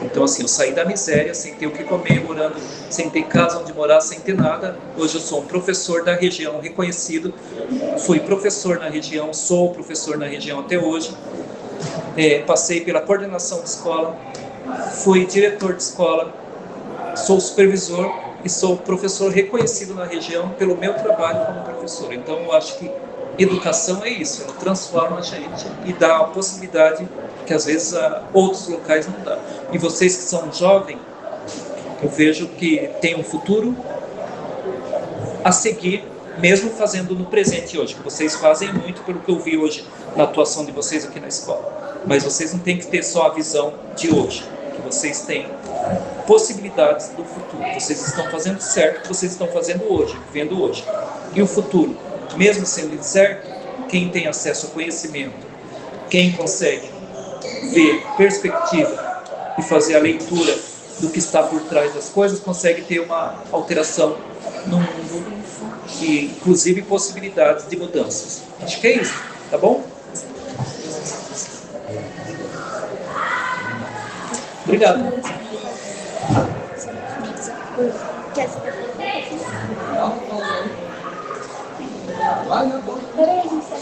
S3: então assim, eu saí da miséria, sem ter o que comer, morando, sem ter casa onde morar, sem ter nada. Hoje eu sou um professor da região reconhecido, fui professor na região, sou professor na região até hoje. Passei pela coordenação de escola, fui diretor de escola, sou supervisor e sou professor reconhecido na região pelo meu trabalho como professor. Então eu acho que educação é isso, ela transforma a gente e dá a possibilidade que às vezes outros locais não dão. E vocês que são jovens, eu vejo que tem um futuro a seguir, mesmo fazendo no presente hoje, que vocês fazem muito pelo que eu vi hoje na atuação de vocês aqui na escola. Mas vocês não têm que ter só a visão de hoje, que vocês têm possibilidades do futuro. Vocês estão fazendo certo o que vocês estão fazendo hoje, vivendo hoje. E o futuro, mesmo sendo incerto, quem tem acesso ao conhecimento, quem consegue ver perspectiva e fazer a leitura do que está por trás das coisas, consegue ter uma alteração no mundo e, inclusive, possibilidades de mudanças. Acho que é isso, tá bom? Obrigado.
S1: Peraí, a gente tá